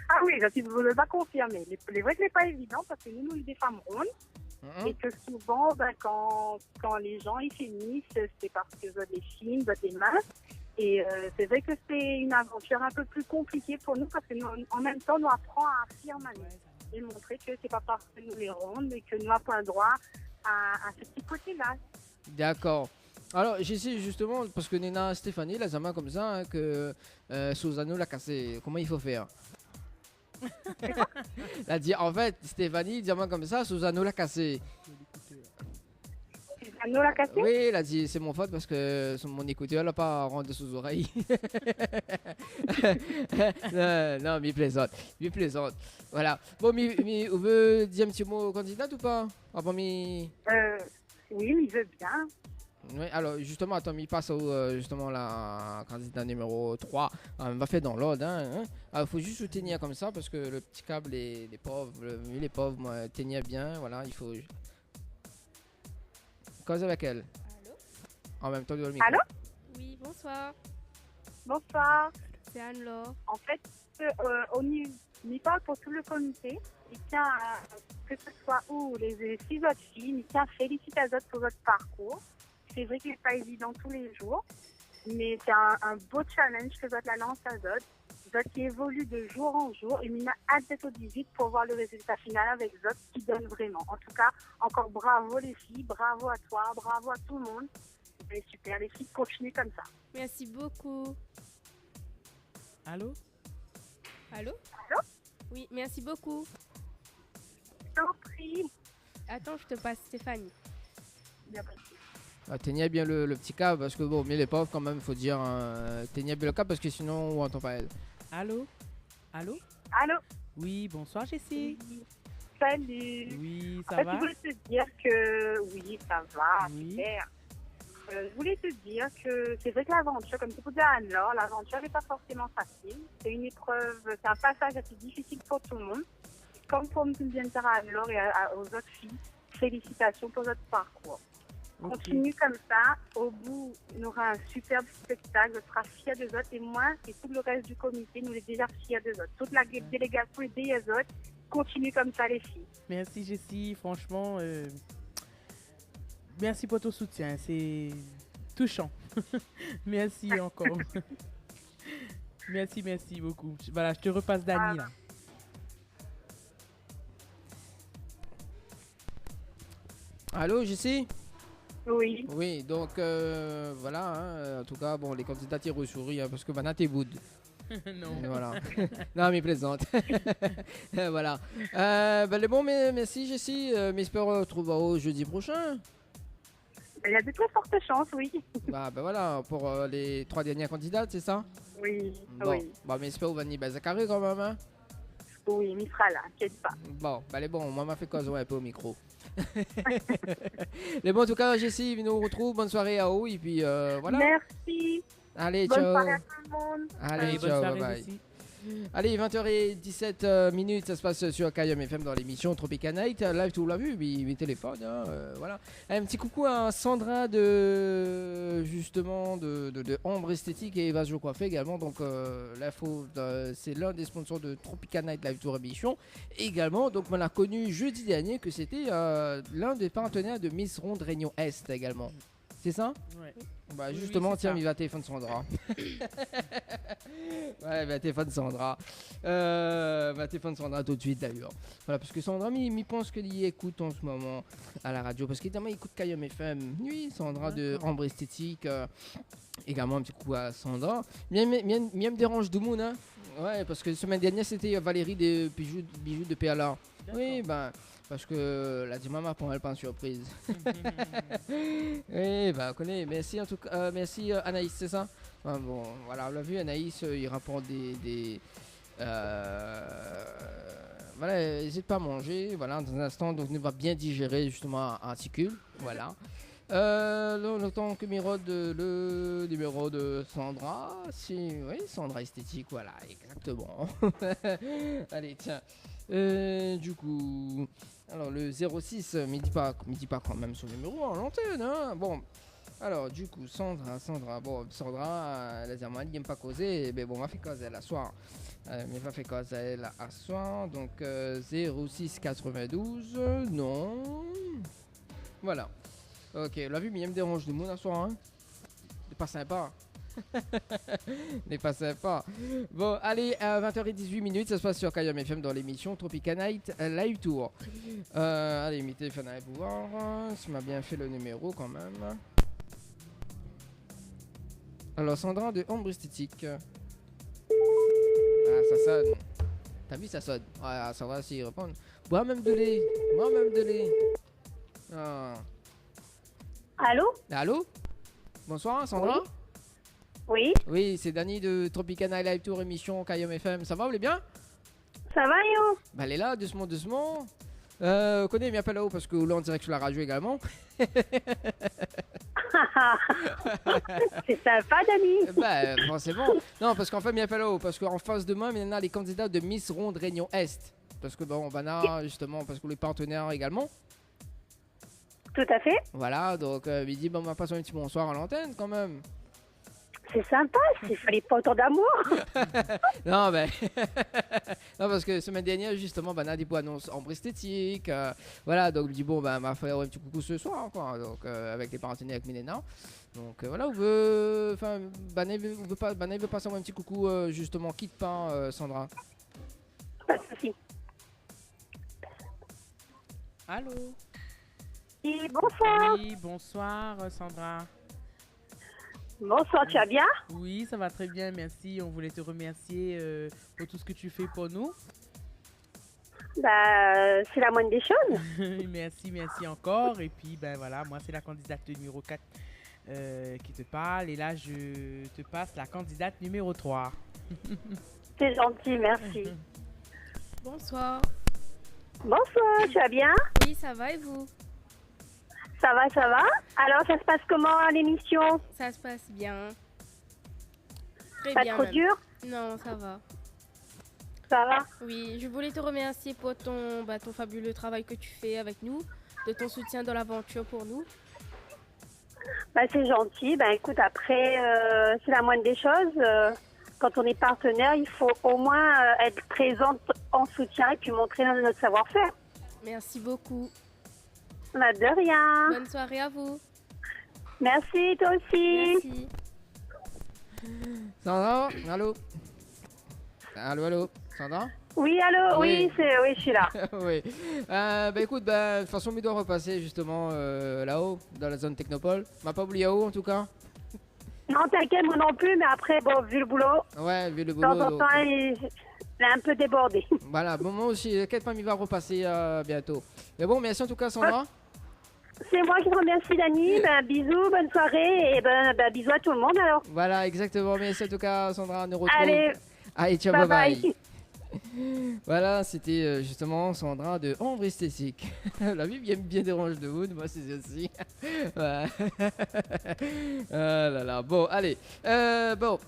Ah oui, je ne vous le pas confirmer. C'est vrai que ce n'est pas évident parce que nous des femmes rondes. Et que souvent, quand les gens ils finissent, c'est parce que vous avez des films, vous avez des masses. Et c'est vrai que c'est une aventure un peu plus compliquée pour nous parce que nous, en même temps, nous apprenons à affirmer et montrer que c'est pas parce que nous les rondes, mais que nous n'avons pas le droit à ce petit côté-là. D'accord. Alors, j'essaie justement, parce que Nena Stéphanie, la main comme ça, hein, que Susano l'a cassé. Comment il faut faire? Elle a dit, en fait, Stéphanie, diamant comme ça, Susano l'a cassé. Susano l'a cassé? Oui, elle a dit, c'est mon faute parce que mon écouteur n'a pas rendu sous oreille. non, mais il plaisante. Voilà. Bon, mais on veut dire un petit mot au candidat ou pas? Ah, bon, oui, mais il veut bien. Oui, alors justement, attends, il passe justement la candidat numéro 3. On va faire dans l'ordre. Hein. Alors, il faut juste tenir comme ça parce que le petit câble, les pauvres, les pauvres, moi, tenir bien. Voilà, il faut. Cause avec elle. Allô? En même temps, le micro. Allô? Oui, bonsoir. Bonsoir. C'est Anne-Laure. En fait, on y parle pour tout le comité. Il tient, que ce soit où les 6 autres filles, il tient à féliciter les autres pour votre parcours. C'est vrai qu'il n'est pas évident tous les jours, mais c'est un beau challenge que votre la lance à Zod. Zod qui évolue de jour en jour et Mina a hâte d'être au 18 pour voir le résultat final avec Zod qui donne vraiment. En tout cas, encore bravo les filles, bravo à toi, bravo à tout le monde. C'est super, les filles, continuez comme ça. Merci beaucoup. Allô? Allô? Allô? Oui, merci beaucoup. Je t'en prie. Attends, je te passe Stéphanie. Tenir bien le petit câble parce que bon, mais les pauvres quand même, il faut dire, tenir bien le câble parce que sinon on entend pas elle. Allô? Allô? Allô? Oui, bonsoir Jessie. Oui. Salut. Oui, ça En fait, va? je voulais te dire que oui, ça va, Oui. super. Je voulais te dire que c'est vrai que l'aventure, comme tu peux dire à Anne-Laure, l'aventure n'est pas forcément facile. C'est une épreuve, c'est un passage assez difficile pour tout le monde. Comme pour me bien dire à Anne-Laure et aux autres filles, félicitations pour votre parcours. Ok. Continue comme ça. Au bout, on aura un superbe spectacle. Je serai fière des autres. Et moi et tout le reste du comité, nous sommes déjà fiers des autres. Toute la délégation et des autres, continue comme ça, les filles. Merci Jessie, franchement, merci pour ton soutien, c'est touchant. Merci encore. Merci beaucoup. Voilà, je te repasse Dani là. Allô, Jessie? Oui. Oui, donc voilà, en tout cas, bon, les candidats tirent au souris parce que maintenant t'es boud. Non. Voilà. Non, mais plaisante. Voilà. Ben, bon, mais merci Jessie, mais j'espère retrouver au jeudi prochain. Il y a de très fortes chances, oui. Ben voilà, pour les 3 dernières candidates, c'est ça? Oui, Bon, oui. bah, mais j'espère qu'on va y Zachary quand même, hein? Oui, il sera là, inquiète pas. Bon, bah, bon, moi, m'a fait cause un peu au micro. Mais bon, en tout cas, Jessie, nous retrouve. Bonne soirée à vous, et puis voilà. Merci. Allez, Bonne ciao. soirée à tout le monde. Allez, bonne ciao, soirée bye bye. Jessie. Allez, 20h17 minutes, ça se passe sur KM FM dans l'émission Tropical Night. Live, tout l'a vu, mes téléphones, hein, voilà. Un petit coucou à Sandra de justement de Ombre Esthétique et Eva Jo Coiffé également. Donc l'info, c'est l'un des sponsors de Tropical Night Live Tour émission. Et également, donc on l'a connu jeudi dernier que c'était l'un des partenaires de Miss Ronde Réunion Est également. C'est ça? Ouais. Bah Oui, justement, c'est tiens, ça. il va téléphoner Sandra. Ouais, bah téléphone Sandra. Bah téléphone Sandra tout de suite d'ailleurs. Voilà, parce que Sandra, il pense qu'il y écoute en ce moment à la radio. Parce qu'évidemment, il écoute KM FM. Oui, Sandra de Ambre Esthétique. Également un petit coup à Sandra. Bien me dérange tout le monde, hein. Ouais, parce que la semaine dernière, c'était Valérie des bijoux de PLA. Oui, ben. Parce que la maman pour elle pas une surprise. Oui, bah on connaît. Merci en tout cas. Merci Anaïs, c'est ça? Bon, voilà, on l'a vu, Anaïs, il rapporte voilà, n'hésite pas à manger. Voilà, dans un instant, donc il va bien digérer justement un articule. Voilà. Le temps que mirode le numéro de Sandra. Oui, Sandra Esthétique, voilà, exactement. Allez, tiens. Du coup, alors le 06, me dis pas quand même son numéro en l'antenne, hein. Bon, alors du coup, Sandra, bon, Sandra, elle a dit, moi, elle n'aime pas causer, mais bon, on va faire causer elle à soir. Mais va faire causer elle à soir, donc 06 92, non. Voilà. Ok, l'a vu, mais il me dérange de monde à soir, hein. C'est pas sympa. N'est pas sympa. Bon, allez, à 20h18, ça se passe sur KM FM dans l'émission Tropical Night Live Tour. Allez, mes téléphones à pouvoir. Ça m'a bien fait le numéro quand même. Alors, Sandra de Ombre Esthétique. Ah, ça sonne. T'as vu, ça sonne. Ouais, ça va s'y répondre. Moi-même de lait. Ah. Allô? Allô? Bonsoir, Sandra. Oui. Oui, c'est Dani de Tropical Night Live Tour émission KM FM. Ça va, vous allez bien? Ça va, Yo? Bah, elle est là, doucement. Connais, viens pas là-haut parce que là, en direct sur la radio également. C'est sympa, Dani. Bah, forcément. Non, parce qu'en fait, bien fallo, parce qu'en face de moi, il y en a les candidats de Miss Ronde Réunion Est. Parce que bon, on a justement, parce que les partenaires également. Tout à fait. Voilà, donc il dit, bon, on va passer un petit bonsoir à l'antenne quand même. C'est sympa, il fallait pas autant d'amour. Non, mais. Non, parce que semaine dernière, justement, on a des annonces en esthétique. Voilà, donc je dis, bon, on va faire un petit coucou ce soir, quoi. Donc, avec les partenaires avec Milena. Donc, voilà, on veut. Enfin, Bané veut passer un petit coucou, justement, quitte pas, Sandra. Pas de soucis. Allô? Et bonsoir. Oui, bonsoir Sandra. Bonsoir, tu vas bien? Oui, ça va très bien, merci. On voulait te remercier pour tout ce que tu fais pour nous. Bah, c'est la moindre des choses. Merci encore. Et puis, ben voilà, moi, c'est la candidate numéro 4 qui te parle. Et là, je te passe la candidate numéro 3. C'est gentil, merci. Bonsoir. Bonsoir, tu vas bien? Oui, ça va et vous? Ça va, ça va. Alors, ça se passe comment à l'émission? Ça se passe bien. Très Pas bien trop même. dur? Non, ça va. Ça va? Oui, je voulais te remercier pour ton fabuleux travail que tu fais avec nous, de ton soutien dans l'aventure pour nous. Bah, c'est gentil. Bah, écoute, après, c'est la moindre des choses. Quand on est partenaire, il faut au moins être présente en soutien et puis montrer notre savoir-faire. Merci beaucoup. Bah, de rien. Bonne soirée à vous. Merci, toi aussi. Merci. Sandra, allô? Allô, Sandra? Oui, allô? Oui. Oui, je suis là. Oui. Bah écoute, de toute façon, il doit repasser justement là-haut, dans la zone Technopole. M'a pas oublié où en tout cas? Non, t'inquiète, moi non plus, mais après, bon, vu le boulot, Ouais, vu le de temps boulot. en donc, temps, il est un peu débordé. Voilà, bon, moi aussi, t'inquiète pas, il va repasser bientôt. Mais bon, merci en tout cas, Sandra. C'est moi qui te remercie, Dani. Ben, bisous, bonne soirée et bisous à tout le monde alors. Voilà, exactement. Merci en tout cas, Sandra. On nous retrouve. Allez, ciao, bye bye bye. Voilà, c'était justement Sandra de Ombre Esthétique. La vie bien dérange de vous, moi c'est ceci. Ouais. Ah là là. Bon, allez. Bon.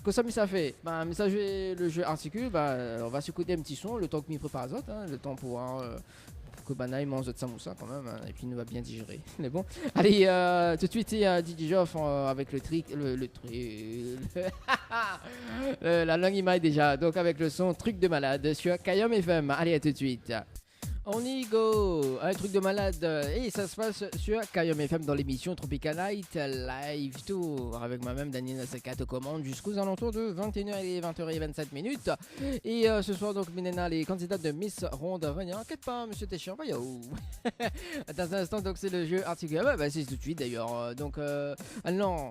Que ça fait message le jeu articule, on va s'écouter un petit son, le temps que m'y prépare les autres, le temps pour que Banaï mange de samoussa quand même, et puis il va bien digérer. Mais bon, allez, tout de suite, DJ Joff avec la langue imaille déjà, donc avec le son Truc de malade sur Kayom FM. Allez, à tout de suite. On y go, un truc de malade, et ça se passe sur Kayom FM dans l'émission Tropical Night Live Tour avec moi-même Daniel Nasekat aux commandes jusqu'aux alentours de 21h et 20h27 minutes. Et ce soir donc Milena, les candidates de Miss Ronde Réunion. Inquiète pas, monsieur Téchiant, bah yo. Dans un instant donc c'est le jeu articulé, c'est tout de suite d'ailleurs. Donc Anne-Marie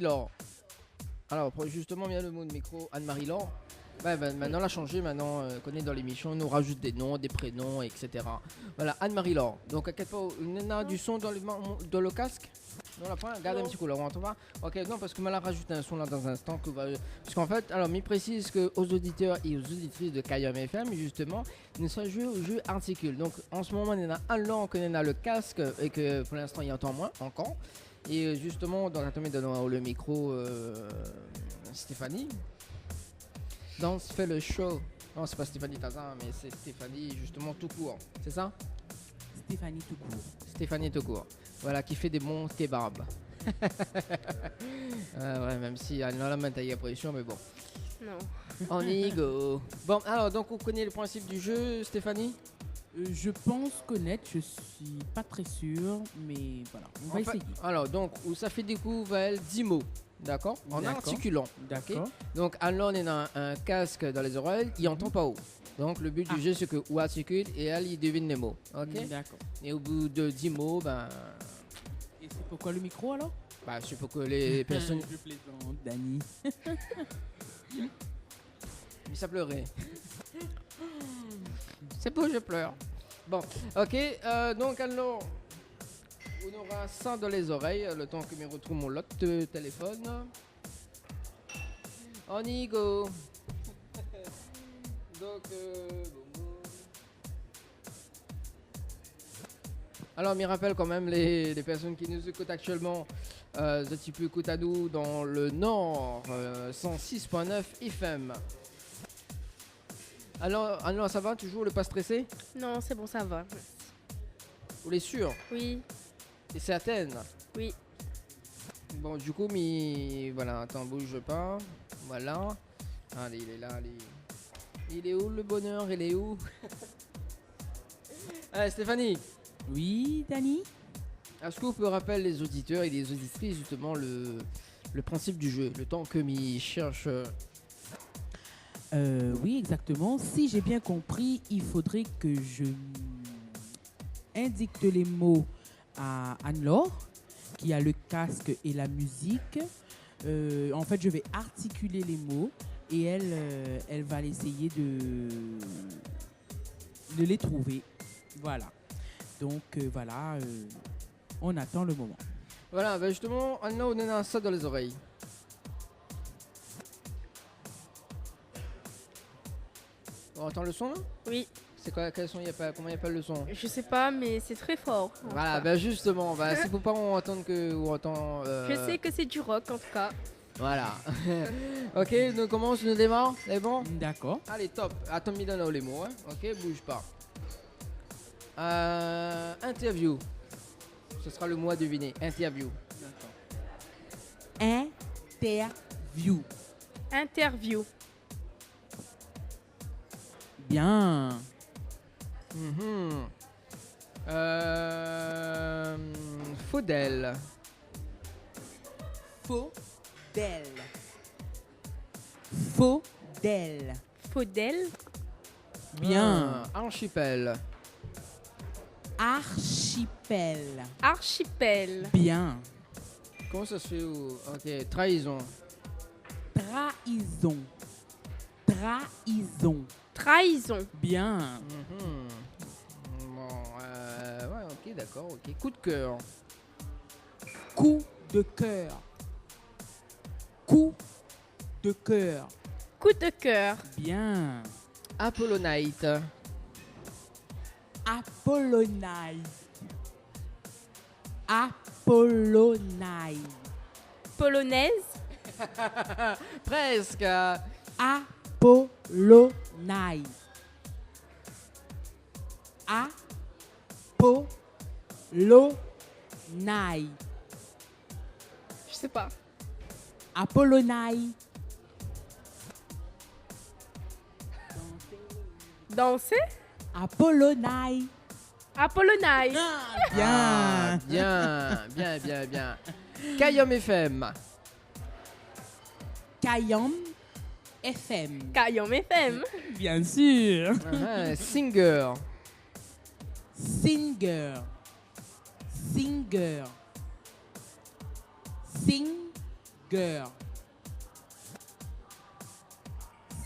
Laure. Alors justement bien le mot de micro Anne-Marie Laure. Maintenant, on l'a changé. Maintenant, qu'on est dans l'émission, on nous rajoute des noms, des prénoms, etc. Voilà, Anne-Marie Laure. Donc, inquiète pas, on a du son dans le casque. Non, la fin, regarde un petit coup là, on entend pas. Ok, non, parce que on a rajouté un son là dans un instant. Parce qu'en fait, alors, il précise qu'aux auditeurs et aux auditrices de Kayom FM, justement, nous sommes joués au jeu articule. Donc, en ce moment, on a un long qu'on a le casque et que pour l'instant, il entend moins encore. Et justement, dans la tombe dans le micro, Stéphanie. Danse fait le show. Non, c'est pas Stéphanie Tazan, mais c'est Stéphanie justement tout court. C'est ça? Stéphanie tout court. Stéphanie tout court. Voilà, qui fait des bons kebabs. Ouais, même si elle a la main taillée à pression, mais bon. Non. On y go. Bon, alors, donc, on connaît le principe du jeu, Stéphanie? Je pense connaître, je suis pas très sûr, mais voilà, on va essayer. Alors, donc, où ça fait découvrir 10 mots. D'accord? En articulant. D'accord. Okay? Donc, alors, on a un casque dans les oreilles, il n'entend pas haut. Donc, le but du jeu, c'est que ou articule et elle, il devine les mots. Ok? D'accord. Et au bout de 10 mots, Et c'est pourquoi le micro alors? C'est pour que les personnes. Je plaisante, Dani. Mais ça pleurait. C'est beau, je pleure. Bon, ok. Donc, alors. On aura ça dans les oreilles, le temps que je me retrouve mon lot de téléphone. On y go. Donc, Alors, m'y rappelle quand même les personnes qui nous écoutent actuellement. Tu peux écouter à nous dans le Nord, 106.9 FM. Alors, ça va toujours, le pas stressé? Non, c'est bon, ça va. Vous êtes sûr? Oui, Et certaine? oui. Bon, du coup, voilà, attends, bouge pas. Voilà. Allez, il est là, allez. Il est où le bonheur? Il est où? Allez, Stéphanie. Oui, Dani. Est-ce que vous pouvez rappeler les auditeurs et les auditrices justement le principe du jeu, le temps que m'y cherche. Oui, exactement. Si j'ai bien compris, il faudrait que je indique les mots à Anne-Laure, qui a le casque et la musique. En fait, je vais articuler les mots et elle va essayer de les trouver. Voilà. Donc, voilà, on attend le moment. Voilà, ben justement, Anna, on a ça dans les oreilles. On entend le son là? Oui, C'est quoi, quel son comment il appelle le son? je sais pas, mais c'est très fort. Voilà, ben justement, c'est pour pas on entendre que on entend. Je sais que c'est du rock en tout cas. Voilà. Ok, nous commence, nous démarre, c'est bon? D'accord. Allez, top. Attends, me donne les mots, hein. Ok, bouge pas. Interview. Ce sera le mot à deviner. Interview. Interview. Interview. Bien. Faudel. Faudel. Faudel. Faudel. Bien. Archipel. Archipel. Archipel. Bien. Comment ça se fait? Ok, trahison. Trahison. Trahison. Trahison. Bien. Bon, ouais, ok, d'accord, ok. Coup de cœur. Coup de cœur. Coup de cœur. Coup de cœur. Bien. Apollonite. Apollonite. Apollonite. Polonaise. Presque. Apollonite. Apollonite. Je sais pas. Apollonite. Danser. Apollonite. Apollonite. Bien. Bien. Kayom FM. Kayom FM. Kayom FM. Bien sûr. Singer. Singer. Singer. Singer.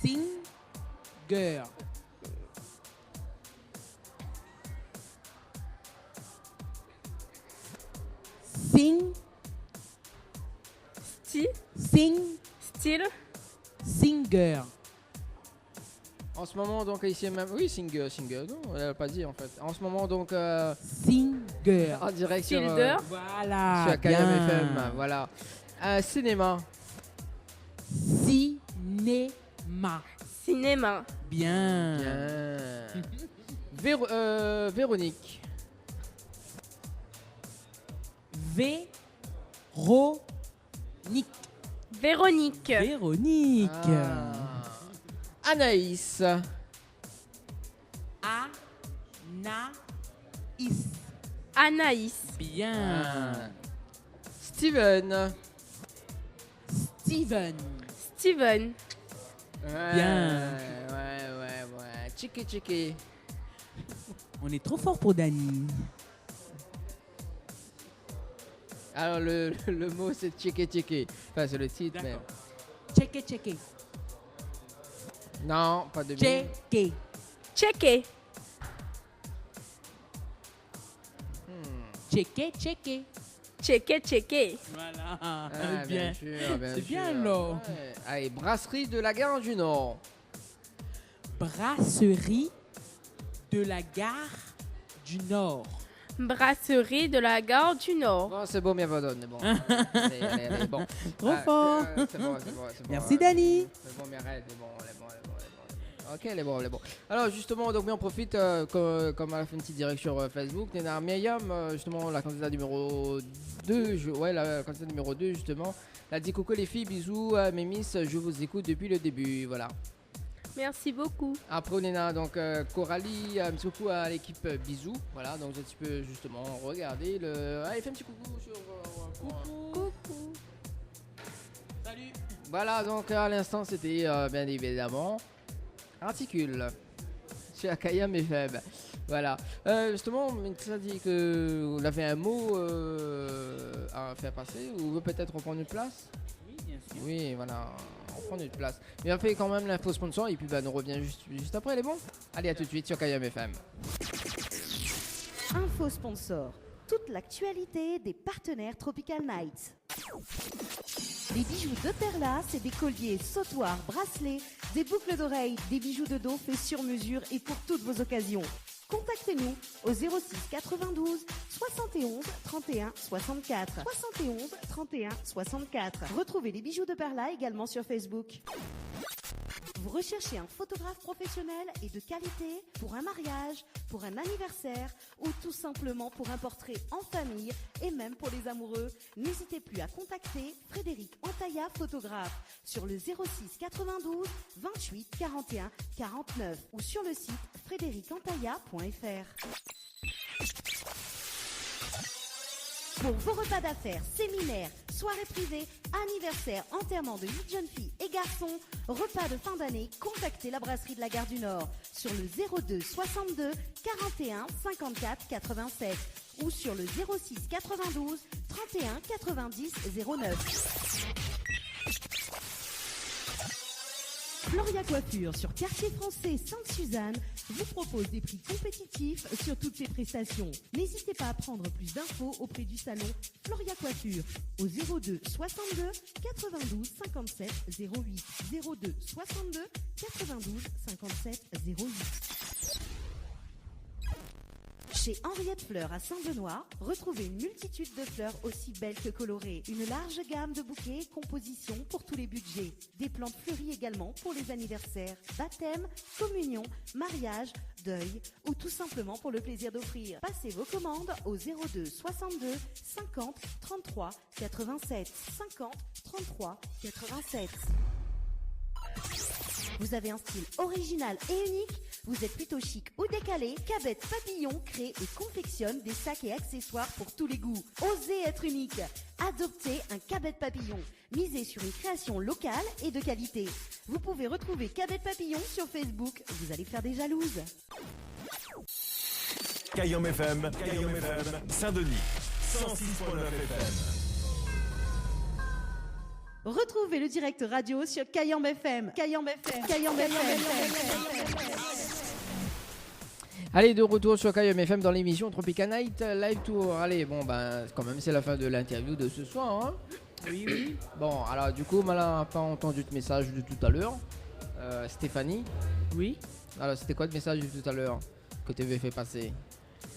Singer. Sing. Style. Singer. En ce moment, donc, ici même. Oui, singer. Non, elle n'a pas dit en fait. En ce moment, donc. Singer. En direct sur. Fielder. Voilà. Sur KM bien. FM. Voilà. Cinéma. Cinéma. Cinéma. Bien. Véronique. Véronique. Véronique. Anaïs. Anaïs. Bien. Steven. Steven. Steven. Bien. Ouais. Chiki. On est trop fort pour Dani. Alors le mot c'est chiki. Enfin c'est le titre mais. Checké. Non, pas de Checké. Checker. Checker. Voilà. Bien sûr. C'est bien alors. Ouais. Allez, brasserie de la Gare du Nord. Brasserie de la Gare du Nord. brasserie de la gare du Nord. Bon, c'est bon, bien pardonne. Bon. Allez, bon. Trop fort. C'est bon. Merci, Dani. C'est bon, mais arrête, elle est bon. Ok, elle est bon. Alors, justement, donc, on profite, comme elle a fait une petite direct sur Facebook, Nena Myriam, justement, la candidate numéro 2, la candidate numéro 2, justement, elle a dit coucou les filles, bisous, Mémis, je vous écoute depuis le début, voilà. Merci beaucoup. Après, Nena, donc, Coralie, un petit coucou à l'équipe bisous, voilà, donc, tu peux justement regarder le. Allez, fais un petit coucou sur. Coucou. Salut. Voilà, donc, à l'instant, c'était bien évidemment. Articule chez Akayam FM. Voilà. Justement, tu as dit que vous avez un mot à faire passer ou veut peut-être reprendre une place. Oui, bien sûr. Oui, voilà. On prend une place. Mais on fait quand même l'info sponsor et puis nous revient juste après, elle est bon. Allez, à tout de suite sur Akayam FM. Info sponsor. Toute l'actualité des partenaires Tropical Nights. Les bijoux de Perla, c'est des colliers, sautoirs, bracelets, des boucles d'oreilles, des bijoux de dos faits sur mesure et pour toutes vos occasions. Contactez-nous au 06 92 71 31 64. 71 31 64. Retrouvez les bijoux de Perla également sur Facebook. Vous recherchez un photographe professionnel et de qualité pour un mariage, pour un anniversaire ou tout simplement pour un portrait en famille et même pour les amoureux, n'hésitez plus à contacter Frédéric Antaya, photographe, sur le 06 92 28 41 49 ou sur le site frédéricantaya.fr. Pour vos repas d'affaires, séminaires, soirées privées, anniversaires, enterrements de 8 jeunes filles et garçons, repas de fin d'année, contactez la brasserie de la Gare du Nord sur le 02 62 41 54 87 ou sur le 06 92 31 90 09. Floria Coiffure sur Quartier Français Sainte-Suzanne vous propose des prix compétitifs sur toutes ses prestations. N'hésitez pas à prendre plus d'infos auprès du salon Floria Coiffure au 02 62 92 57 08 02 62 92 57 08. Chez Henriette Fleurs à Saint-Benoît, retrouvez une multitude de fleurs aussi belles que colorées. Une large gamme de bouquets et compositions pour tous les budgets. Des plantes fleuries également pour les anniversaires, baptêmes, communions, mariages, deuil ou tout simplement pour le plaisir d'offrir. Passez vos commandes au 02 62 50 33 87 50 33 87. Vous avez un style original et unique, vous êtes plutôt chic ou décalé, Cabette Papillon crée et confectionne des sacs et accessoires pour tous les goûts. Osez être unique. Adoptez un Cabette Papillon. Misez sur une création locale et de qualité. Vous pouvez retrouver Cabette Papillon sur Facebook. Vous allez faire des jalouses. Kayam FM, Saint-Denis, 106.9 FM. Retrouvez le direct radio sur Kayam FM. Kayam FM. Kayam FM. Allez, de retour sur Kayam FM dans l'émission Tropical Night Live Tour. Allez, bon, quand même, c'est la fin de l'interview de ce soir. Hein. Oui. Bon, alors, du coup, on n'a pas entendu de message de tout à l'heure. Stéphanie. Oui. Alors, c'était quoi le message de tout à l'heure que tu avais fait passer?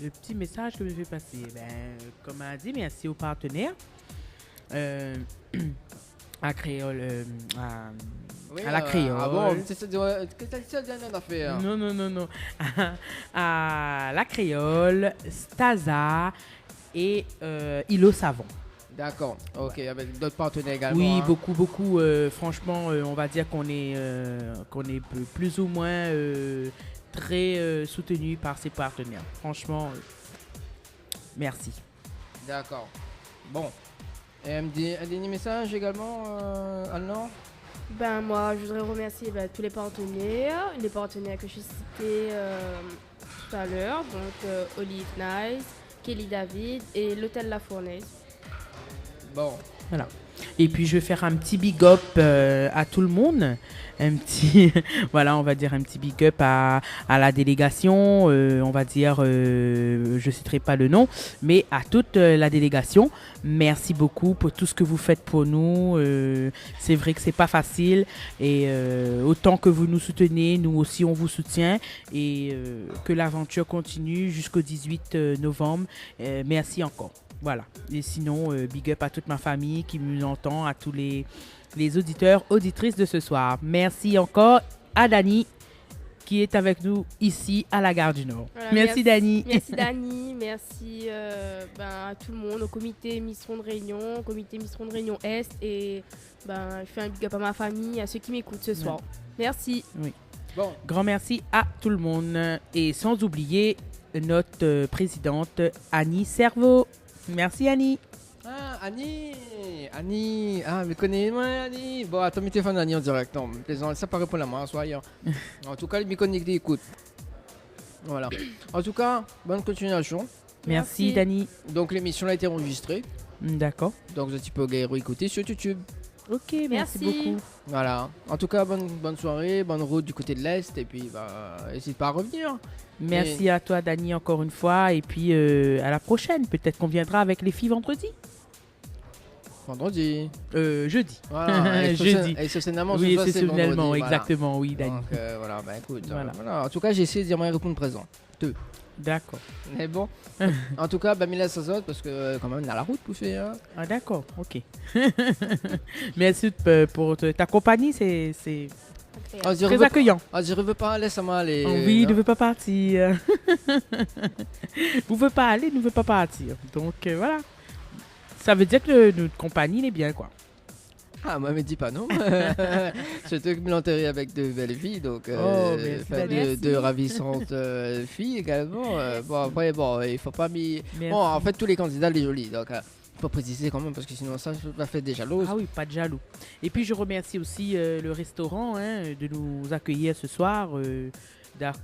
Le petit message que je vais passer, comme elle a dit, merci aux partenaires. À Créole, à la Créole. Ah bon, c'est ça la dernière affaire. Non. À la Créole, Staza et Îlot Savon. D'accord, ok, avec d'autres partenaires également. Oui, hein. beaucoup. Franchement, on va dire qu'on est plus ou moins très soutenu par ses partenaires. Franchement, merci. D'accord. Bon. Et un dernier message également, Anne-Laure? Moi, je voudrais remercier tous les partenaires que j'ai cités tout à l'heure. Donc, Olive Nice, Kelly David et l'Hôtel La Fournaise. Bon. Voilà. Et puis je vais faire un petit big up à tout le monde. Un petit, voilà, on va dire un petit big up à la délégation, on va dire, je citerai pas le nom, mais à toute la délégation. Merci beaucoup pour tout ce que vous faites pour nous. C'est vrai que c'est pas facile et autant que vous nous soutenez, nous aussi on vous soutient et que l'aventure continue jusqu'au 18 novembre. Merci encore. Voilà. Et sinon, big up à toute ma famille qui nous entend, à tous les auditeurs, auditrices de ce soir. Merci encore à Dani qui est avec nous ici à la Gare du Nord. Voilà, merci Dani. Merci Dani, merci à tout le monde, au comité Miss Ronde Réunion, au comité Miss Ronde Réunion Est et je fais un big up à ma famille, à ceux qui m'écoutent ce soir. Merci. Oui. Bon, grand merci à tout le monde et sans oublier notre présidente Annie Cerveau. Merci Annie. Ah, Annie, mais connais-moi Annie. Bon, attends, mes téléphones Annie en direct. Non, plaisant, ça paraît pour la main, soit ailleurs. En tout cas, les connectés écoute. Voilà. En tout cas, bonne continuation. Merci Dani. Donc, l'émission a été enregistrée. D'accord. Donc, tu peux écouter sur YouTube. Ok, merci beaucoup. Voilà. En tout cas, bonne soirée, bonne route du côté de l'Est. Et puis, n'hésite pas à revenir. Merci à toi, Dani, encore une fois. Et puis, à la prochaine. Peut-être qu'on viendra avec les filles vendredi. Jeudi. Voilà. Jeudi. Exceptionnellement, oui, c'est exceptionnellement, vendredi, exactement, voilà. oui, Dani. Donc, voilà, écoute. Voilà. En tout cas, j'ai essayé de dire moi répondre présent. D'accord. Mais bon. En tout cas, Mila Sazot, parce que quand même, on a la route pour faire. Ah, d'accord, ok. Merci pour ta compagnie, c'est très accueillant. Je ne veux pas aller, ça m'a allé. Oui, ne veut pas partir. Vous ne veut pas aller, ne veut pas partir. Donc, voilà. Ça veut dire que notre compagnie est bien, quoi. Ah, moi, me dis pas non. Surtout que me l'enterrer avec de belles filles, donc de ravissantes filles également. Bon, après, il faut pas mis. Bon, en fait, tous les candidats, les jolis, donc il faut préciser quand même, parce que sinon, ça va faire des jaloux. Ah oui, pas de jaloux. Et puis, je remercie aussi le restaurant de nous accueillir ce soir.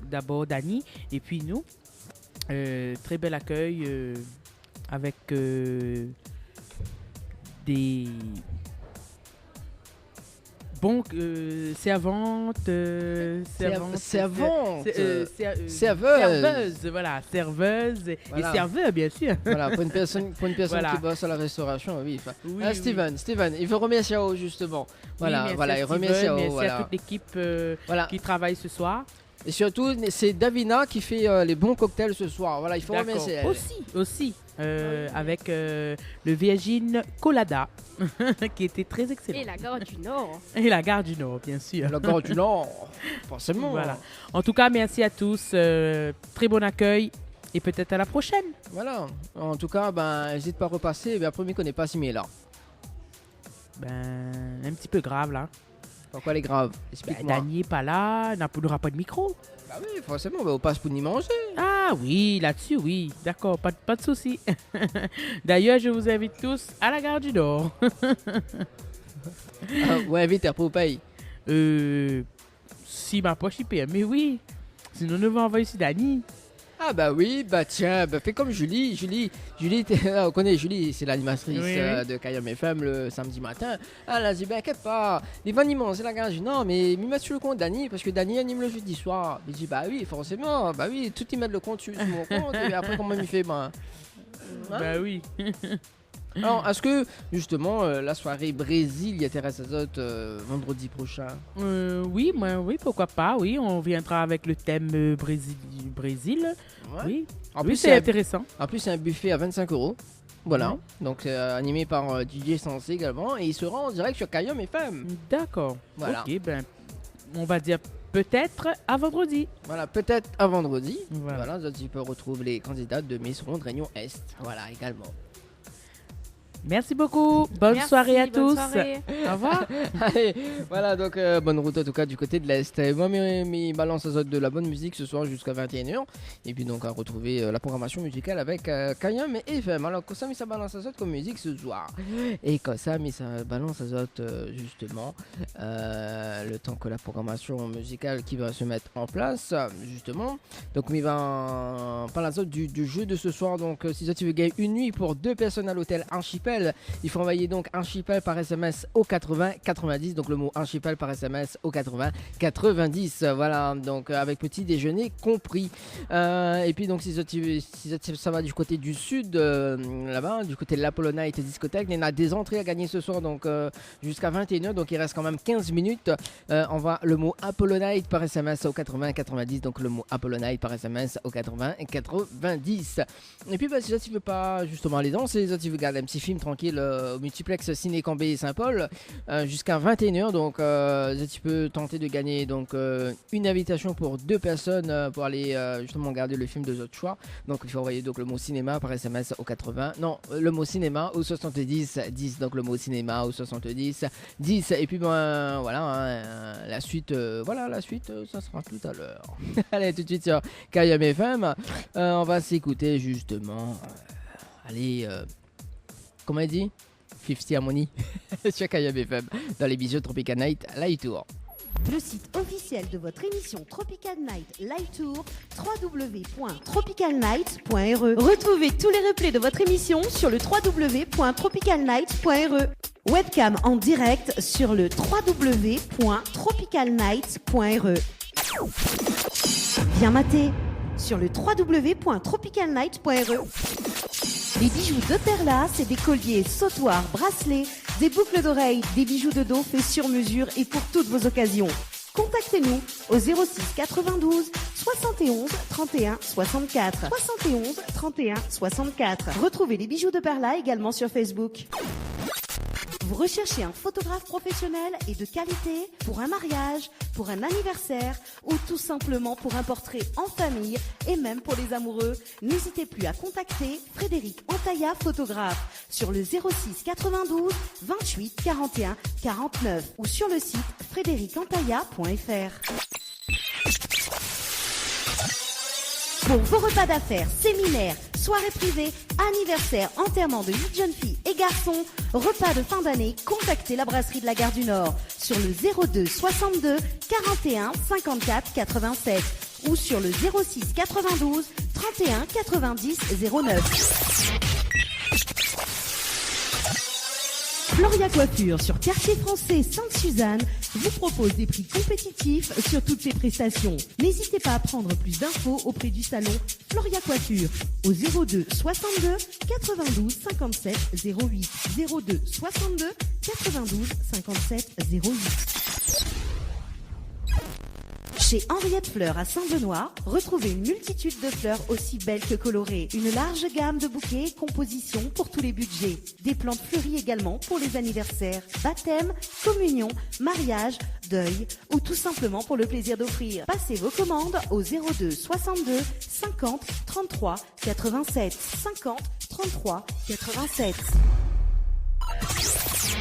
D'abord, Dani, et puis nous. Très bel accueil avec des serveuses, voilà, serveuses et serveurs, bien sûr. Voilà, pour une personne voilà. Qui bosse à la restauration, oui. Steven, il veut remercier à justement. Voilà, oui, il remercie à merci à toute l'équipe qui travaille ce soir. Et surtout, c'est Davina qui fait les bons cocktails ce soir. Voilà, il faut remercier elle. Aussi. Avec le Virgin Colada qui était très excellent. Et la Gare du Nord. Et la Gare du Nord, bien sûr. La Gare du Nord, forcément. Voilà. En tout cas, merci à tous. Très bon accueil et peut-être à la prochaine. Voilà. En tout cas, n'hésite pas à repasser. Mais après, on n'est pas si mais là. Un petit peu grave là. Pourquoi elle est grave? Explique-moi. Dany n'est pas là, n'aura pas de micro. Bah oui, forcément, on passe pour n'y manger. Ah oui, là-dessus, oui. D'accord, pas de souci. D'ailleurs, je vous invite tous à la Gare du Nord. Ouais, invite pour paye. Si ma poche y permet, oui. Sinon, nous va envoyer ici Dany. Ah bah oui, tiens, fais comme Julie. Julie, on connaît Julie, c'est l'animatrice de KM FM le samedi matin. Elle a dit, qu'est-ce pas, les vaniments, c'est la Gare du Nord, mais ils mettent sur le compte Dany, parce que Dany anime le jeudi soir. Je dis, bah oui, forcément, tout ils mettent le compte sur mon compte, et après comment il fait, Bah oui. Alors, est-ce que, justement, la soirée Brésil y intéresse les autres vendredi prochain? Oui, pourquoi pas, oui, on viendra avec le thème Brésil. Ouais. Oui, en plus, c'est intéressant. En plus, c'est un buffet à 25 €. Voilà, donc animé par DJ Sensé également, et il sera en direct sur KM FM. D'accord, voilà. Ok, on va dire peut-être à vendredi. Voilà, peut-être à vendredi. Voilà, tu peux retrouver les candidats de Miss Ronde Réunion Est. Voilà, également. Merci beaucoup. Bonne soirée à tous. Soirée. Au revoir. Allez, voilà, donc bonne route en tout cas du côté de l'Est. Moi, mes balances de la bonne musique ce soir jusqu'à 21h. Et puis donc à retrouver la programmation musicale avec KM et FM. Alors, comme ça, ça balance comme musique ce soir. Et comme ça, ça balance justement le temps que la programmation musicale qui va se mettre en place, justement. Donc, il va parler du jeu de ce soir. Donc, si tu veux gagner une nuit pour 2 personnes à l'hôtel Archipel. archipel. Il faut envoyer donc archipel par SMS au 80 90. Donc le mot archipel par SMS au 80 90. Voilà, donc avec petit déjeuner compris. Et puis donc si ça va du côté du sud, là-bas, du côté de l'Apollonite discothèque, il y en a des entrées à gagner ce soir, donc jusqu'à 21h. Donc il reste quand même 15 minutes. Envoie le mot Apollonite par SMS au 80 90. Donc le mot Apollonite par SMS au 80 90. Et puis si tu veux pas justement aller danser, si tu veux regarder un petit film tranquille au multiplex Ciné Cambé et Saint-Paul jusqu'à 21h. Donc tu peux tenter de gagner donc une invitation pour 2 personnes pour aller justement regarder le film de votre choix. Donc il faut envoyer donc le mot cinéma par SMS au 80. Non, le mot cinéma au 70 10. Donc le mot cinéma au 70 10. Et puis voilà, la suite ça sera tout à l'heure. Allez, tout de suite sur KIM FM, on va s'écouter justement comment il dit 50 Harmony sur KIM FM dans les bisous Tropical Night Live Tour. Le site officiel de votre émission Tropical Night Live Tour, www.tropicalnight.re. Retrouvez tous les replays de votre émission sur le www.tropicalnight.re. Webcam en direct sur le www.tropicalnight.re. Bien maté sur le www.tropicalnight.re. Les bijoux de Perla, c'est des colliers, sautoirs, bracelets, des boucles d'oreilles, des bijoux de dos faits sur mesure et pour toutes vos occasions. Contactez-nous au 06 92 71 31 64. 71 31 64. Retrouvez les bijoux de Perla également sur Facebook. Vous recherchez un photographe professionnel et de qualité pour un mariage, pour un anniversaire ou tout simplement pour un portrait en famille et même pour les amoureux? N'hésitez plus à contacter Frédéric Antaïa, photographe, sur le 06 92 28 41 49 ou sur le site frédéricantaïa.fr. Pour vos repas d'affaires, séminaires, soirées privées, anniversaires, enterrements de 8 jeunes filles et garçons, repas de fin d'année, contactez la brasserie de la Gare du Nord sur le 02 62 41 54 87 ou sur le 06 92 31 90 09. Floria Coiffure sur Quartier Français Sainte-Suzanne vous propose des prix compétitifs sur toutes ses prestations. N'hésitez pas à prendre plus d'infos auprès du salon Floria Coiffure au 02 62 92 57 08. 02 62 92 57 08. Chez Henriette Fleurs à Saint-Benoît, retrouvez une multitude de fleurs aussi belles que colorées. Une large gamme de bouquets et compositions pour tous les budgets. Des plantes fleuries également pour les anniversaires, baptêmes, communions, mariages, deuil ou tout simplement pour le plaisir d'offrir. Passez vos commandes au 02 62 50 33 87. 50 33 87.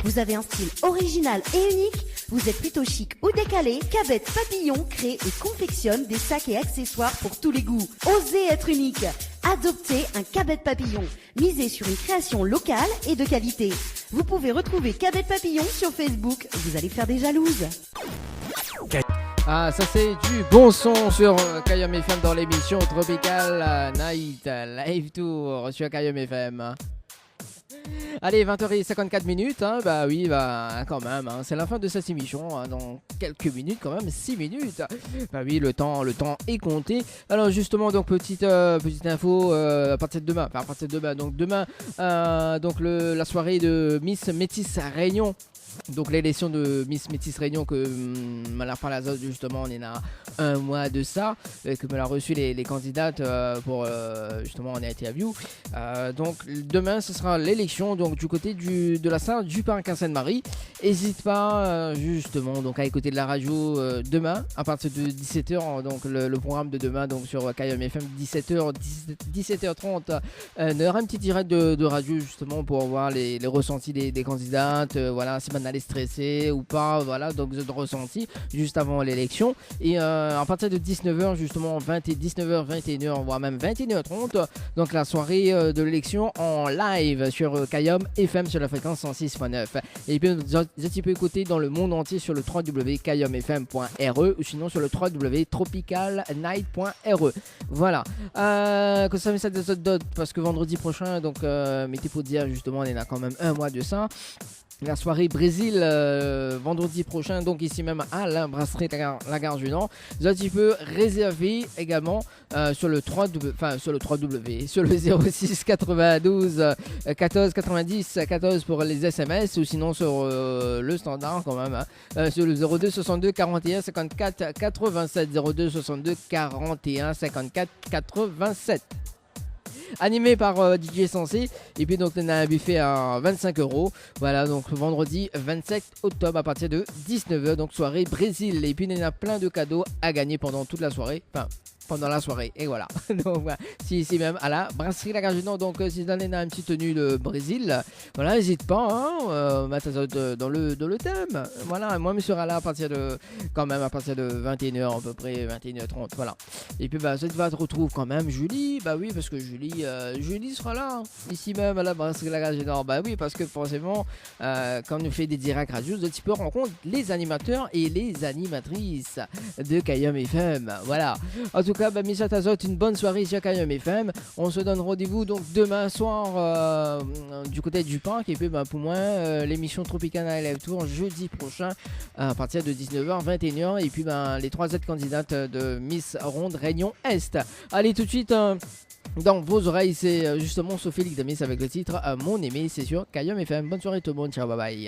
Vous avez un style original et unique? Vous êtes plutôt chic ou décalé? Cabette Papillon crée et confectionne des sacs et accessoires pour tous les goûts. Osez être unique. Adoptez un Cabette Papillon. Misez sur une création locale et de qualité. Vous pouvez retrouver Cabette Papillon sur Facebook. Vous allez faire des jalouses. Ah, ça c'est du bon son sur KIM FM dans l'émission Tropical Night Live Tour sur KIM FM. Allez, 20h54 minutes, hein, bah oui, bah quand même, hein, c'est la fin de cette émission, hein, dans quelques minutes quand même, 6 minutes. Bah oui, le temps est compté. Alors justement, donc petite info à partir de demain, donc demain, donc la soirée de Miss Métis Réunion. Donc l'élection de Miss Métis Réunion que Malheur Palazzo justement on est à un mois de ça que me l'a reçu les candidates pour justement en interview. Donc demain ce sera l'élection donc du côté de la Sainte du Parc à Sainte-Marie. N'hésite pas justement donc à écouter de la radio demain à partir de 17h donc le programme de demain donc sur KIM FM 17h30 il y aura un petit direct de radio justement pour voir les ressentis des candidates, voilà si on allait stresser ou pas, voilà donc de ressenti juste avant l'élection et à partir de 19h justement 19h 21h voire même 21h30 donc la soirée de l'élection en live sur Kayom FM sur la fréquence 106.9. Et puis vous pouvez écouter dans le monde entier sur le www.kayomfm.re ou sinon sur le www.tropicalnight.re. Voilà. Que ça met ça des autres parce que vendredi prochain, donc mettez pour dire justement, on est là quand même un mois de ça. La soirée Brésil vendredi prochain, donc ici même à la brasserie La Gare du Nord. Tu peux réserver également sur le 06 92 14 90 14 pour les SMS ou sinon sur le standard quand même, sur le 02 62 41 54 87 02 62 41 54 87. Animé par DJ Sensé. Et puis donc on a un buffet à 25€. Voilà, donc vendredi 27 octobre à partir de 19h, donc soirée Brésil. Et puis il y a plein de cadeaux à gagner pendant toute la soirée, enfin pendant la soirée, et voilà. Donc voilà, c'est ici même à la brasserie La Gare du Nord. Donc si vous avez une petite tenue de Brésil, voilà, n'hésite pas, mettre ça dans le thème. Voilà, moi je serai là à partir de 21h à peu près, 21h30, voilà. Et puis ça va te retrouver quand même Julie, bah oui, parce que Julie sera là, ici même à la brasserie La Gare du Nord. Bah oui, parce que forcément, quand on fait des directs radio, tu peux rencontrer les animateurs et les animatrices de Kayom FM. Voilà. En tout cas, Misha Tazot, une bonne soirée ici à Kayom FM. On se donne rendez-vous donc demain soir du côté du parc. Et puis pour moi, l'émission Tropical Night Live Tour jeudi prochain à partir de 19h, 21h. Et puis les 3 autres candidates de Miss Ronde Réunion Est. Allez, tout de suite dans vos oreilles, c'est justement Sophie Damis avec le titre Mon Aimé, c'est sur Kayom FM. Bonne soirée tout le monde, ciao, bye bye.